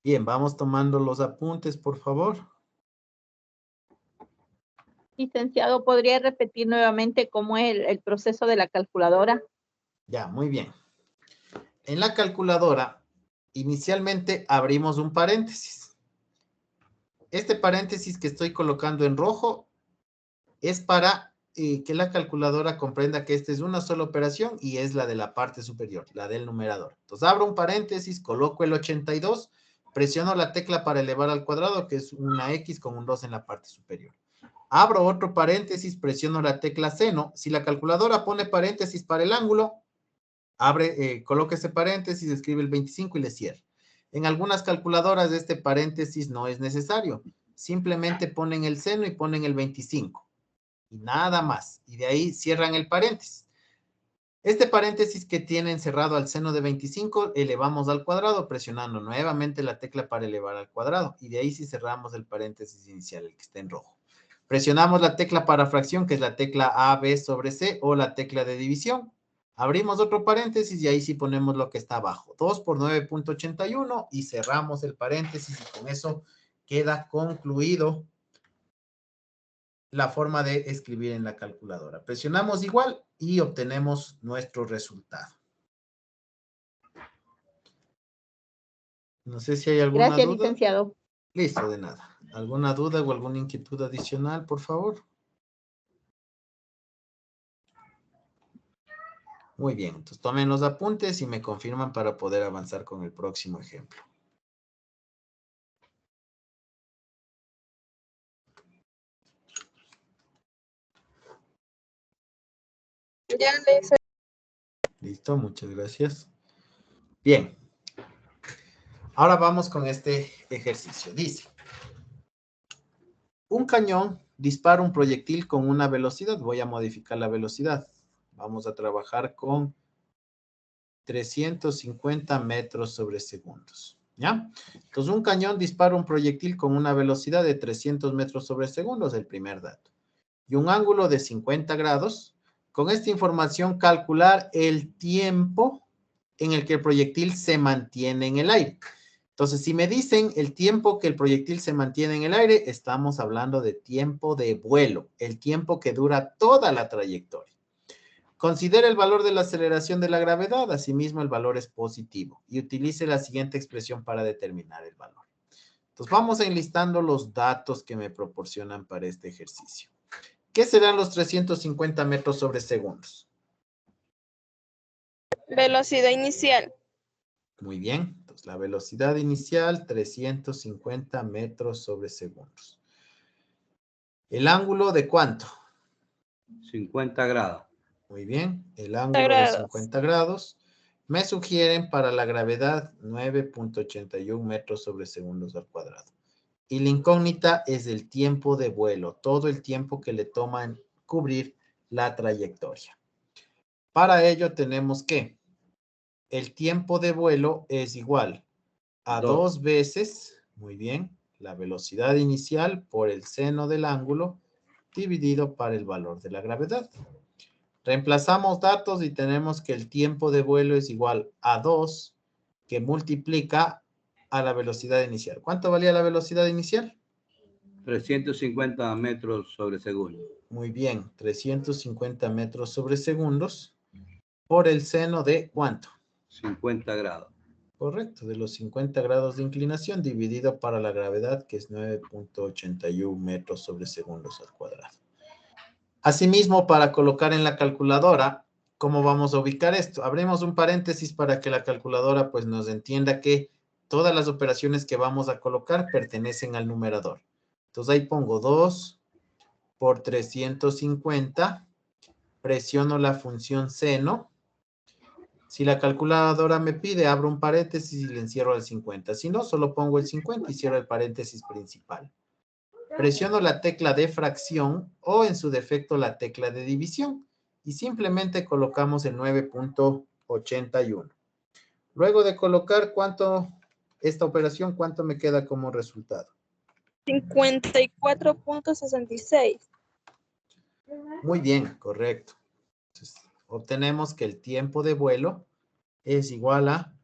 Bien, vamos tomando los apuntes, por favor. Licenciado, ¿podría repetir nuevamente cómo es el proceso de la calculadora? Ya, muy bien. En la calculadora, inicialmente abrimos un paréntesis. Este paréntesis que estoy colocando en rojo es para que la calculadora comprenda que esta es una sola operación y es la de la parte superior, la del numerador. Entonces abro un paréntesis, coloco el 82, presiono la tecla para elevar al cuadrado, que es una X con un 2 en la parte superior. Abro otro paréntesis, presiono la tecla seno. Si la calculadora pone paréntesis para el ángulo, coloca ese paréntesis, escribe el 25 y le cierra. En algunas calculadoras este paréntesis no es necesario. Simplemente ponen el seno y ponen el 25. Y nada más. Y de ahí cierran el paréntesis. Este paréntesis que tiene encerrado al seno de 25, elevamos al cuadrado presionando nuevamente la tecla para elevar al cuadrado. Y de ahí sí cerramos el paréntesis inicial, el que está en rojo. Presionamos la tecla para fracción, que es la tecla A, B sobre C, o la tecla de división. Abrimos otro paréntesis y ahí sí ponemos lo que está abajo. 2 por 9.81 y cerramos el paréntesis y con eso queda concluido la forma de escribir en la calculadora. Presionamos igual y obtenemos nuestro resultado. No sé si hay alguna Gracias, duda. licenciado. Listo, de nada. ¿Alguna duda o alguna inquietud adicional, por favor? Muy bien, entonces tomen los apuntes y me confirman para poder avanzar con el próximo ejemplo. Ya le hice. Listo, muchas gracias. Bien. Ahora vamos con este ejercicio. Dice, un cañón dispara un proyectil con una velocidad. Voy a modificar la velocidad. Vamos a trabajar con 350 metros sobre segundos. ¿Ya? Entonces, un cañón dispara un proyectil con una velocidad de 300 metros sobre segundos, el primer dato. Y un ángulo de 50 grados. Con esta información, calcular el tiempo en el que el proyectil se mantiene en el aire. Entonces, si me dicen el tiempo que el proyectil se mantiene en el aire, estamos hablando de tiempo de vuelo, el tiempo que dura toda la trayectoria. Considere el valor de la aceleración de la gravedad, asimismo el valor es positivo, y utilice la siguiente expresión para determinar el valor. Entonces, vamos enlistando los datos que me proporcionan para este ejercicio. ¿Qué serán los 350 metros sobre segundos? Velocidad inicial. Muy bien. Entonces, la velocidad inicial, 350 metros sobre segundos. ¿El ángulo de cuánto? 50 grados. Muy bien. El ángulo de 50 grados. Me sugieren para la gravedad 9.81 metros sobre segundos al cuadrado. Y la incógnita es el tiempo de vuelo, todo el tiempo que le toman cubrir la trayectoria. Para ello tenemos que el tiempo de vuelo es igual a 2 veces, muy bien, la velocidad inicial por el seno del ángulo dividido por el valor de la gravedad. Reemplazamos datos y tenemos que el tiempo de vuelo es igual a 2 que multiplica a la velocidad inicial. ¿Cuánto valía la velocidad inicial? 350 metros sobre segundo. Muy bien, 350 metros sobre segundos por el seno de ¿cuánto? 50 grados. Correcto, de los 50 grados de inclinación dividido para la gravedad, que es 9.81 metros sobre segundos al cuadrado. Asimismo, para colocar en la calculadora, ¿cómo vamos a ubicar esto? Abrimos un paréntesis para que la calculadora pues nos entienda que todas las operaciones que vamos a colocar pertenecen al numerador. Entonces ahí pongo 2 por 350, presiono la función seno. Si la calculadora me pide, abro un paréntesis y le encierro el 50. Si no, solo pongo el 50 y cierro el paréntesis principal. Presiono la tecla de fracción o en su defecto la tecla de división y simplemente colocamos el 9.81. Luego de colocar esta operación, ¿cuánto me queda como resultado? 54.66. Muy bien, correcto. Entonces, obtenemos que el tiempo de vuelo es igual a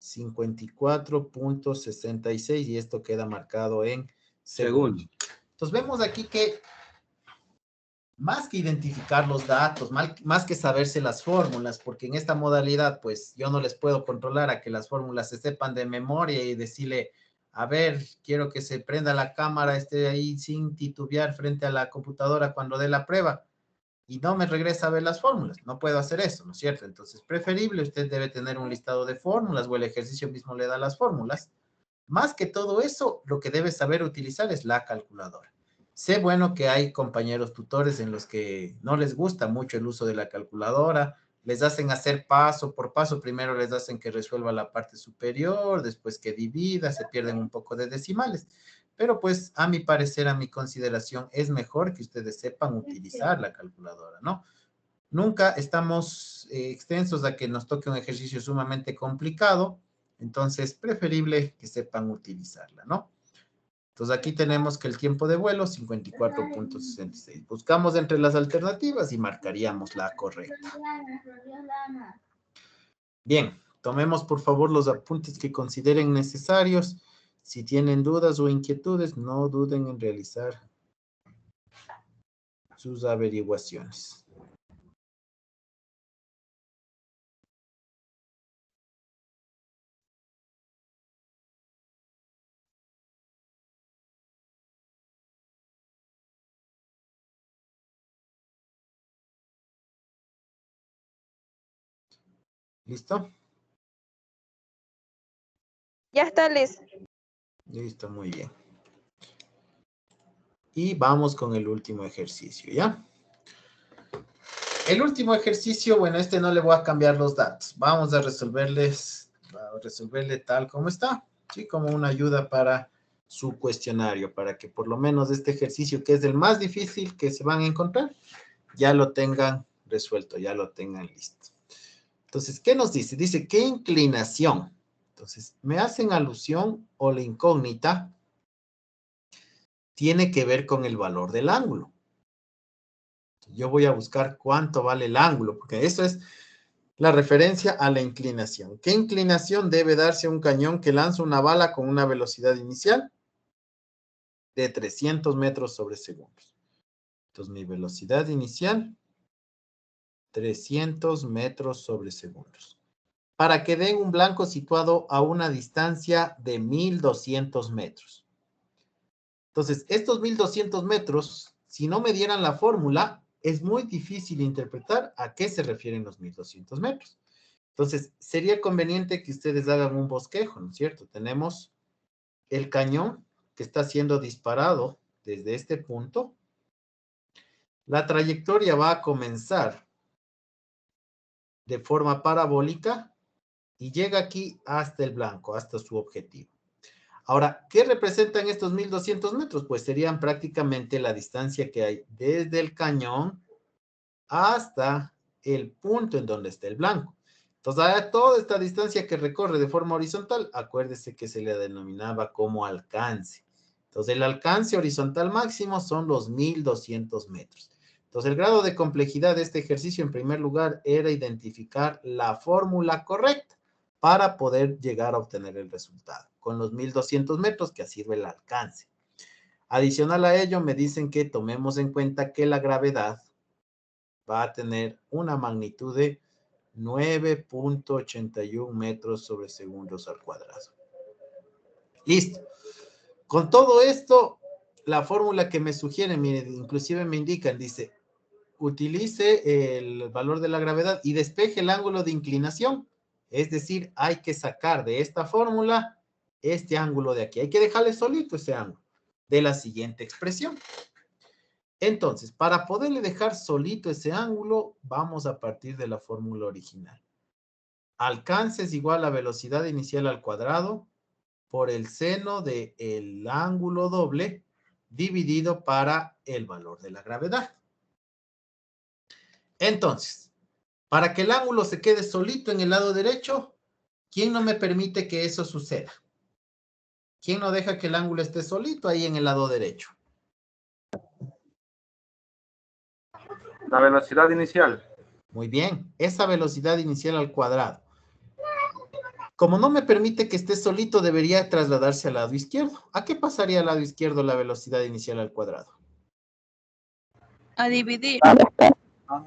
54.66 y esto queda marcado en segundos. Entonces vemos aquí que más que identificar los datos, más que saberse las fórmulas, porque en esta modalidad pues yo no les puedo controlar a que las fórmulas se sepan de memoria y decirle, a ver, quiero que se prenda la cámara, esté ahí sin titubear frente a la computadora cuando dé la prueba. Y no me regresa a ver las fórmulas. No puedo hacer eso, ¿no es cierto? Entonces, preferible, usted debe tener un listado de fórmulas o el ejercicio mismo le da las fórmulas. Más que todo eso, lo que debe saber utilizar es la calculadora. Sé, bueno, que hay compañeros tutores en los que no les gusta mucho el uso de la calculadora, les hacen hacer paso por paso, primero les hacen que resuelva la parte superior, después que divida, se pierden un poco de decimales. Pero pues a mi parecer, a mi consideración, es mejor que ustedes sepan utilizar la calculadora, ¿no? Nunca estamos extensos a que nos toque un ejercicio sumamente complicado, entonces preferible que sepan utilizarla, ¿no? Entonces aquí tenemos que el tiempo de vuelo, 54.66. Buscamos entre las alternativas y marcaríamos la correcta. Bien, tomemos por favor los apuntes que consideren necesarios. Si tienen dudas o inquietudes, no duden en realizar sus averiguaciones. ¿Listo? Ya está, Liz. Listo, muy bien. Y vamos con el último ejercicio, ¿ya? El último ejercicio, bueno, este no le voy a cambiar los datos. Vamos a resolverle tal como está, ¿sí? Como una ayuda para su cuestionario, para que por lo menos este ejercicio, que es el más difícil que se van a encontrar, ya lo tengan resuelto, ya lo tengan listo. Entonces, ¿qué nos dice? Dice, ¿qué inclinación? Entonces, me hacen alusión o la incógnita tiene que ver con el valor del ángulo. Yo voy a buscar cuánto vale el ángulo, porque eso es la referencia a la inclinación. ¿Qué inclinación debe darse a un cañón que lanza una bala con una velocidad inicial de 300 metros sobre segundos? Entonces, mi velocidad inicial, 300 metros sobre segundos. Para que den un blanco situado a una distancia de 1200 metros. Entonces, estos 1200 metros, si no me dieran la fórmula, es muy difícil interpretar a qué se refieren los 1200 metros. Entonces, sería conveniente que ustedes hagan un bosquejo, ¿no es cierto? Tenemos el cañón que está siendo disparado desde este punto. La trayectoria va a comenzar de forma parabólica y llega aquí hasta el blanco, hasta su objetivo. Ahora, ¿qué representan estos 1200 metros? Pues serían prácticamente la distancia que hay desde el cañón hasta el punto en donde está el blanco. Entonces, a toda esta distancia que recorre de forma horizontal, acuérdese que se le denominaba como alcance. Entonces, el alcance horizontal máximo son los 1200 metros. Entonces, el grado de complejidad de este ejercicio, en primer lugar, era identificar la fórmula correcta para poder llegar a obtener el resultado. Con los 1200 metros, que sirve el alcance. Adicional a ello, me dicen que tomemos en cuenta que la gravedad va a tener una magnitud de 9.81 metros sobre segundos al cuadrado. Listo. Con todo esto, la fórmula que me sugieren, miren, inclusive me indican, dice, utilice el valor de la gravedad y despeje el ángulo de inclinación. Es decir, hay que sacar de esta fórmula este ángulo de aquí. Hay que dejarle solito ese ángulo de la siguiente expresión. Entonces, para poderle dejar solito ese ángulo, vamos a partir de la fórmula original. Alcance es igual a velocidad inicial al cuadrado por el seno del ángulo doble dividido para el valor de la gravedad. Entonces, para que el ángulo se quede solito en el lado derecho, ¿quién no me permite que eso suceda? ¿Quién no deja que el ángulo esté solito ahí en el lado derecho? La velocidad inicial. Muy bien, esa velocidad inicial al cuadrado. Como no me permite que esté solito, debería trasladarse al lado izquierdo. ¿A qué pasaría al lado izquierdo la velocidad inicial al cuadrado? A dividir.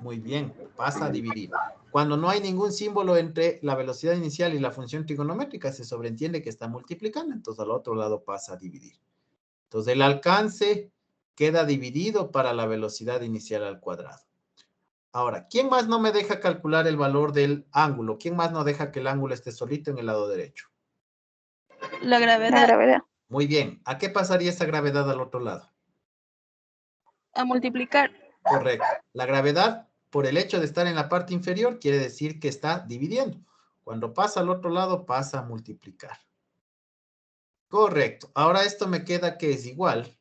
Muy bien, pasa a dividir. Cuando no hay ningún símbolo entre la velocidad inicial y la función trigonométrica, se sobreentiende que está multiplicando, entonces al otro lado pasa a dividir. Entonces el alcance queda dividido para la velocidad inicial al cuadrado. Ahora, ¿quién más no me deja calcular el valor del ángulo? ¿Quién más no deja que el ángulo esté solito en el lado derecho? La gravedad. Muy bien. ¿A qué pasaría esa gravedad al otro lado? A multiplicar. Correcto. La gravedad, por el hecho de estar en la parte inferior, quiere decir que está dividiendo. Cuando pasa al otro lado, pasa a multiplicar. Correcto. Ahora esto me queda que es igual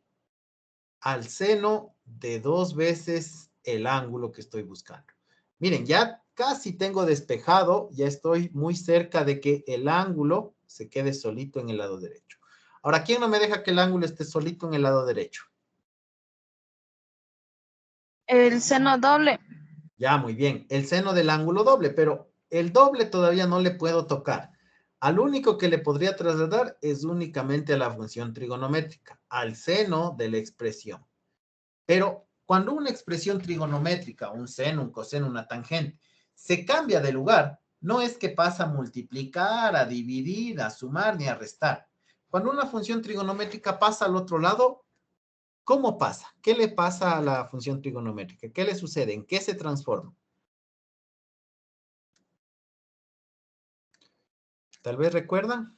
al seno de 2 veces el ángulo que estoy buscando. Miren, ya casi tengo despejado, ya estoy muy cerca de que el ángulo se quede solito en el lado derecho. Ahora, ¿quién no me deja que el ángulo esté solito en el lado derecho? El seno doble. Ya, muy bien. El seno del ángulo doble, pero el doble todavía no le puedo tocar. Al único que le podría trasladar es únicamente a la función trigonométrica, al seno de la expresión. Pero cuando una expresión trigonométrica, un seno, un coseno, una tangente, se cambia de lugar, no es que pasa a multiplicar, a dividir, a sumar ni a restar. Cuando una función trigonométrica pasa al otro lado, ¿cómo pasa? ¿Qué le pasa a la función trigonométrica? ¿Qué le sucede? ¿En qué se transforma? ¿Tal vez recuerdan?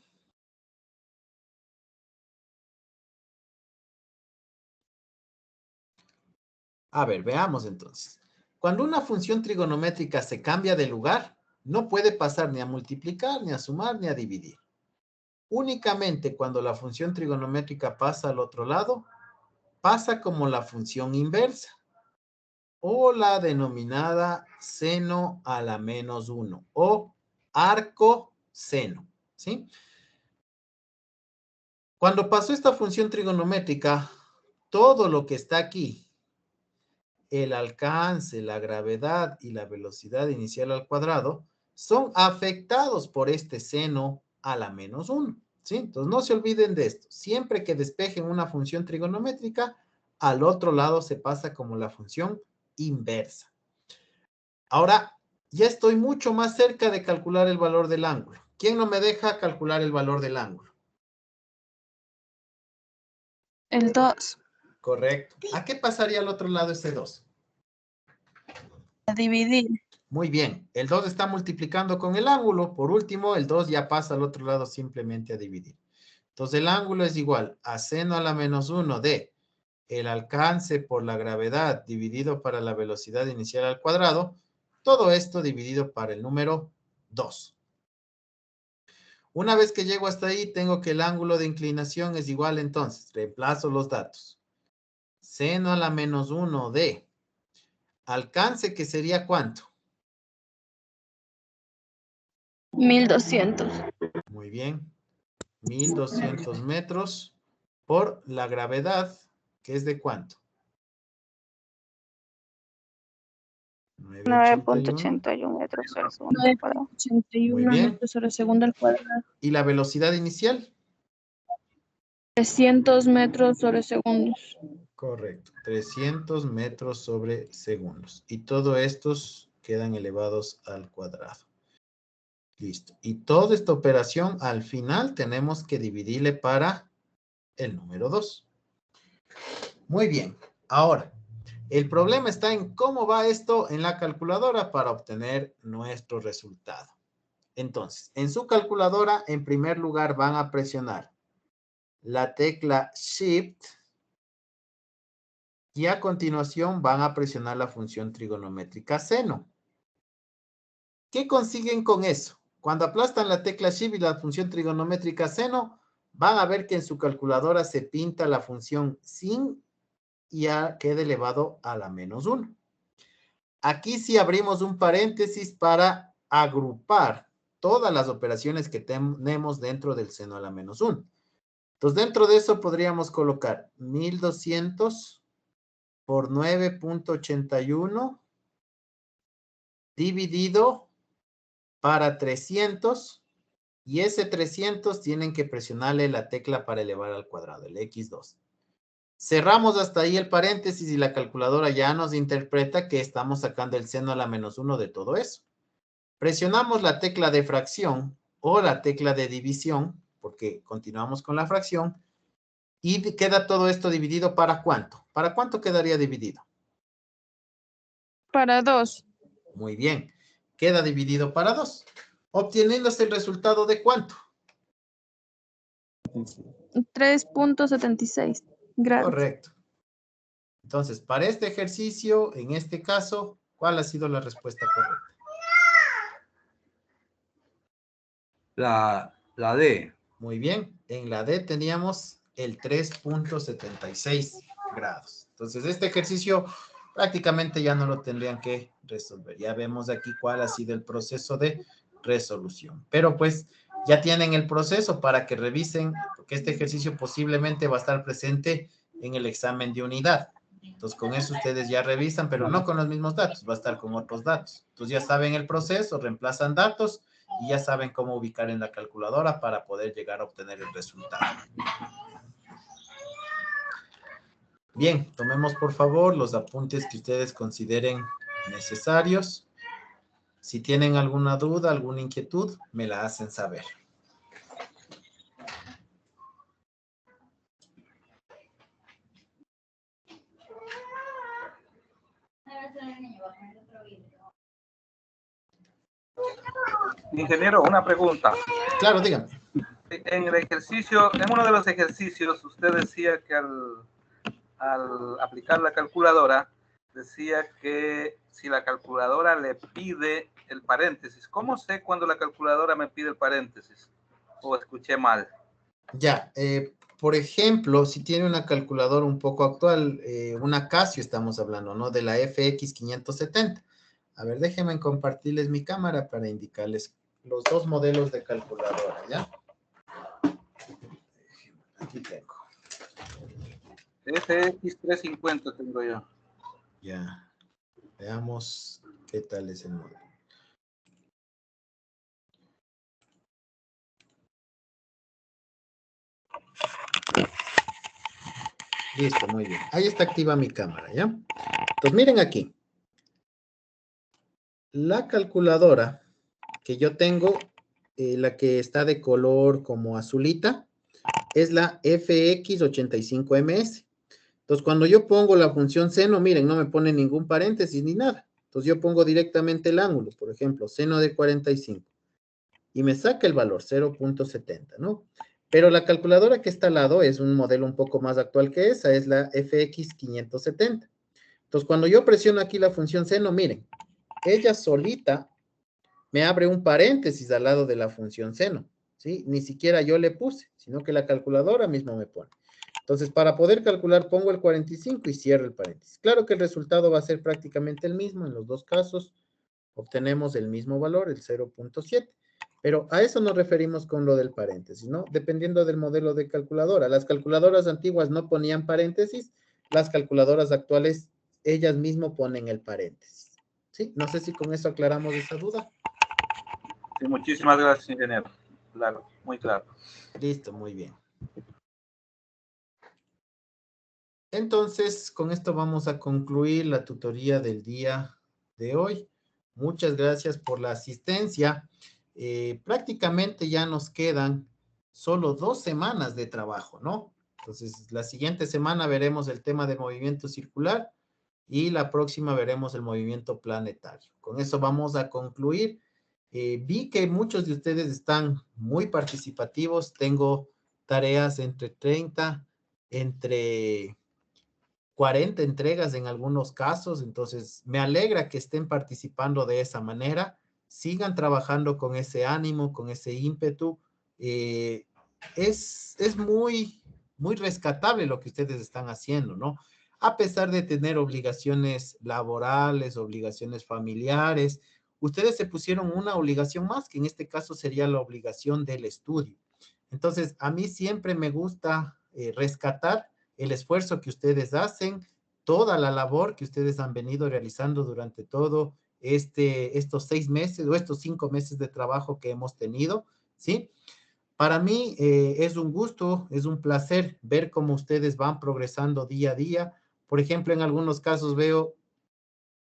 A ver, veamos entonces. Cuando una función trigonométrica se cambia de lugar, no puede pasar ni a multiplicar, ni a sumar, ni a dividir. Únicamente cuando la función trigonométrica pasa al otro lado, pasa como la función inversa o la denominada seno a la menos 1 o arco seno, ¿sí? Cuando pasó esta función trigonométrica, todo lo que está aquí, el alcance, la gravedad y la velocidad inicial al cuadrado, son afectados por este seno a la menos 1. ¿Sí? Entonces no se olviden de esto. Siempre que despejen una función trigonométrica, al otro lado se pasa como la función inversa. Ahora, ya estoy mucho más cerca de calcular el valor del ángulo. ¿Quién no me deja calcular el valor del ángulo? El 2. Correcto. ¿A qué pasaría al otro lado ese 2? A dividir. Muy bien, el 2 está multiplicando con el ángulo. Por último, el 2 ya pasa al otro lado simplemente a dividir. Entonces, el ángulo es igual a seno a la menos 1 de el alcance por la gravedad dividido para la velocidad inicial al cuadrado. Todo esto dividido para el número 2. Una vez que llego hasta ahí, tengo que el ángulo de inclinación es igual, entonces, reemplazo los datos. Seno a la menos 1 de Alcance, que sería ¿cuánto? 1200. Muy bien. 1200 metros por la gravedad, que es de ¿cuánto? 9.81 metros sobre segundo al cuadrado. 9.81 Muy bien. metros sobre segundo al cuadrado. ¿Y la velocidad inicial? 300 metros sobre segundos. Correcto. 300 metros sobre segundos. Y todos estos quedan elevados al cuadrado. Listo. Y toda esta operación al final tenemos que dividirle para el número 2. Muy bien. Ahora, el problema está en cómo va esto en la calculadora para obtener nuestro resultado. Entonces, en su calculadora, en primer lugar, van a presionar la tecla Shift y a continuación van a presionar la función trigonométrica seno. ¿Qué consiguen con eso? Cuando aplastan la tecla Shift y la función trigonométrica seno, van a ver que en su calculadora se pinta la función sin y queda elevado a la menos 1. Aquí sí abrimos un paréntesis para agrupar todas las operaciones que tenemos dentro del seno a la menos 1. Entonces, dentro de eso podríamos colocar 1200 por 9.81 dividido para 300, y ese 300 tienen que presionarle la tecla para elevar al cuadrado, el x2. Cerramos hasta ahí el paréntesis y la calculadora ya nos interpreta que estamos sacando el seno a la menos 1 de todo eso. Presionamos la tecla de fracción o la tecla de división, porque continuamos con la fracción, y queda todo esto dividido ¿para cuánto? ¿Para cuánto quedaría dividido? Para 2. Muy bien, queda dividido para 2, obteniéndose el resultado de ¿cuánto? 3.76 grados. Correcto. Entonces, para este ejercicio, en este caso, ¿cuál ha sido la respuesta correcta? La D. Muy bien, en la D teníamos el 3.76 grados. Entonces, este ejercicio prácticamente ya no lo tendrían que resolver. Ya vemos aquí cuál ha sido el proceso de resolución. Pero pues ya tienen el proceso para que revisen, porque este ejercicio posiblemente va a estar presente en el examen de unidad. Entonces, con eso ustedes ya revisan, pero no con los mismos datos, va a estar con otros datos. Entonces, ya saben el proceso, reemplazan datos y ya saben cómo ubicar en la calculadora para poder llegar a obtener el resultado. Bien, tomemos por favor los apuntes que ustedes consideren necesarios. Si tienen alguna duda, alguna inquietud, me la hacen saber. Ingeniero, una pregunta. Claro, dígame. En el ejercicio, en uno de los ejercicios, usted decía que al aplicar la calculadora, decía que si la calculadora le pide el paréntesis, ¿cómo sé cuando la calculadora me pide el paréntesis? ¿O escuché mal? Ya, por ejemplo, si tiene una calculadora un poco actual, una Casio estamos hablando, ¿no? De la FX 570. A ver, déjenme compartirles mi cámara para indicarles los dos modelos de calculadora, ¿ya? Aquí tengo. FX 350 tengo yo. Ya. Veamos qué tal es el modelo. Listo, muy bien. Ahí está activa mi cámara, ¿ya? Entonces, miren aquí. La calculadora que yo tengo, la que está de color como azulita, es la FX85MS. Entonces, cuando yo pongo la función seno, miren, no me pone ningún paréntesis ni nada. Entonces, yo pongo directamente el ángulo, por ejemplo, seno de 45. Y me saca el valor, 0.70, ¿no? Pero la calculadora que está al lado es un modelo un poco más actual que esa, es la FX570. Entonces, cuando yo presiono aquí la función seno, miren, ella solita me abre un paréntesis al lado de la función seno, ¿sí? Ni siquiera yo le puse, sino que la calculadora misma me pone. Entonces, para poder calcular, pongo el 45 y cierro el paréntesis. Claro que el resultado va a ser prácticamente el mismo. En los dos casos, obtenemos el mismo valor, el 0.7. Pero a eso nos referimos con lo del paréntesis, ¿no? Dependiendo del modelo de calculadora. Las calculadoras antiguas no ponían paréntesis. Las calculadoras actuales, ellas mismas ponen el paréntesis. ¿Sí? No sé si con eso aclaramos esa duda. Sí, muchísimas gracias, ingeniero. Claro, muy claro. Listo, muy bien. Entonces, con esto vamos a concluir la tutoría del día de hoy. Muchas gracias por la asistencia. Prácticamente ya nos quedan solo 2 semanas de trabajo, ¿no? Entonces, la siguiente semana veremos el tema de movimiento circular y la próxima veremos el movimiento planetario. Con eso vamos a concluir. Vi que muchos de ustedes están muy participativos. Tengo tareas entre 30, entre 40 entregas en algunos casos, entonces me alegra que estén participando de esa manera, sigan trabajando con ese ánimo, con ese ímpetu. Es muy, muy rescatable lo que ustedes están haciendo, ¿no? A pesar de tener obligaciones laborales, obligaciones familiares, ustedes se pusieron una obligación más, que en este caso sería la obligación del estudio. Entonces, a mí siempre me gusta rescatar el esfuerzo que ustedes hacen, toda la labor que ustedes han venido realizando durante todo estos 6 meses o estos 5 meses de trabajo que hemos tenido, ¿sí? Para mí es un gusto, es un placer ver cómo ustedes van progresando día a día. Por ejemplo, en algunos casos veo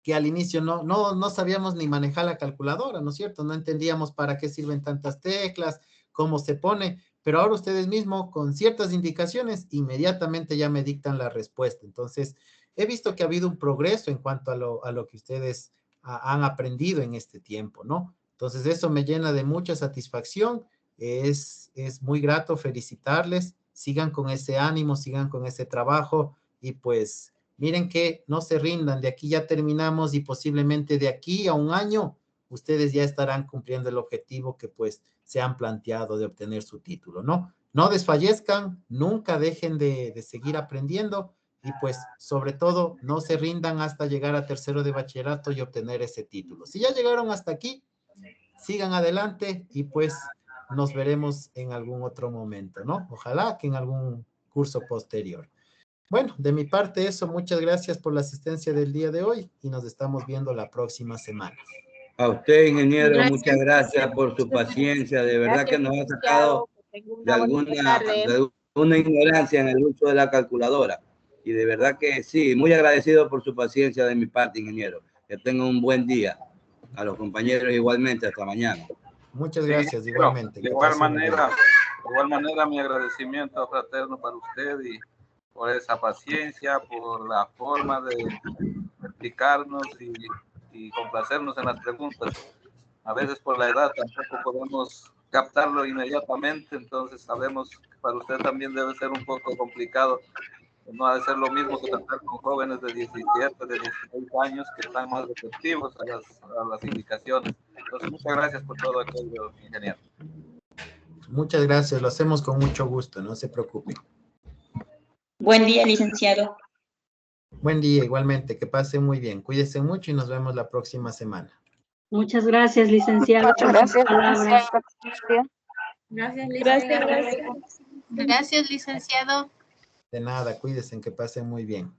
que al inicio no sabíamos ni manejar la calculadora, ¿no es cierto? No entendíamos para qué sirven tantas teclas, cómo se pone, pero ahora ustedes mismos con ciertas indicaciones inmediatamente ya me dictan la respuesta. Entonces, he visto que ha habido un progreso en cuanto a lo que ustedes han aprendido en este tiempo, ¿no? Entonces, eso me llena de mucha satisfacción. Es muy grato felicitarles. Sigan con ese ánimo, sigan con ese trabajo y pues miren que no se rindan, de aquí ya terminamos y posiblemente de aquí a un año ustedes ya estarán cumpliendo el objetivo que pues se han planteado de obtener su título, ¿no? No desfallezcan, nunca dejen de seguir aprendiendo y pues sobre todo no se rindan hasta llegar a tercero de bachillerato y obtener ese título. Si ya llegaron hasta aquí, sigan adelante y pues nos veremos en algún otro momento, ¿no? Ojalá que en algún curso posterior. Bueno, de mi parte eso, muchas gracias por la asistencia del día de hoy y nos estamos viendo la próxima semana. A usted, ingeniero, Gracias. muchas gracias por su paciencia. De verdad que nos ha sacado de alguna ignorancia en el uso de la calculadora. Y de verdad que sí, muy agradecido por su paciencia de mi parte, ingeniero. Que tenga un buen día. A los compañeros igualmente, hasta mañana. Muchas gracias, Sí, igualmente. De igual manera, mi agradecimiento fraterno para usted y por esa paciencia, por la forma de explicarnos y complacernos en las preguntas. A veces por la edad tampoco podemos captarlo inmediatamente, entonces sabemos que para usted también debe ser un poco complicado. No ha de ser lo mismo que tratar con jóvenes de 17, de 16 años que están más receptivos a las indicaciones. Entonces, muchas gracias por todo aquello, ingeniero. Muchas gracias, lo hacemos con mucho gusto, no se preocupen. Buen día, licenciado. Buen día, igualmente, que pase muy bien. Cuídense mucho y nos vemos la próxima semana. Muchas gracias, licenciado. Muchas gracias, licenciado. Gracias, licenciado. Gracias, licenciado. De nada, cuídense, que pasen muy bien.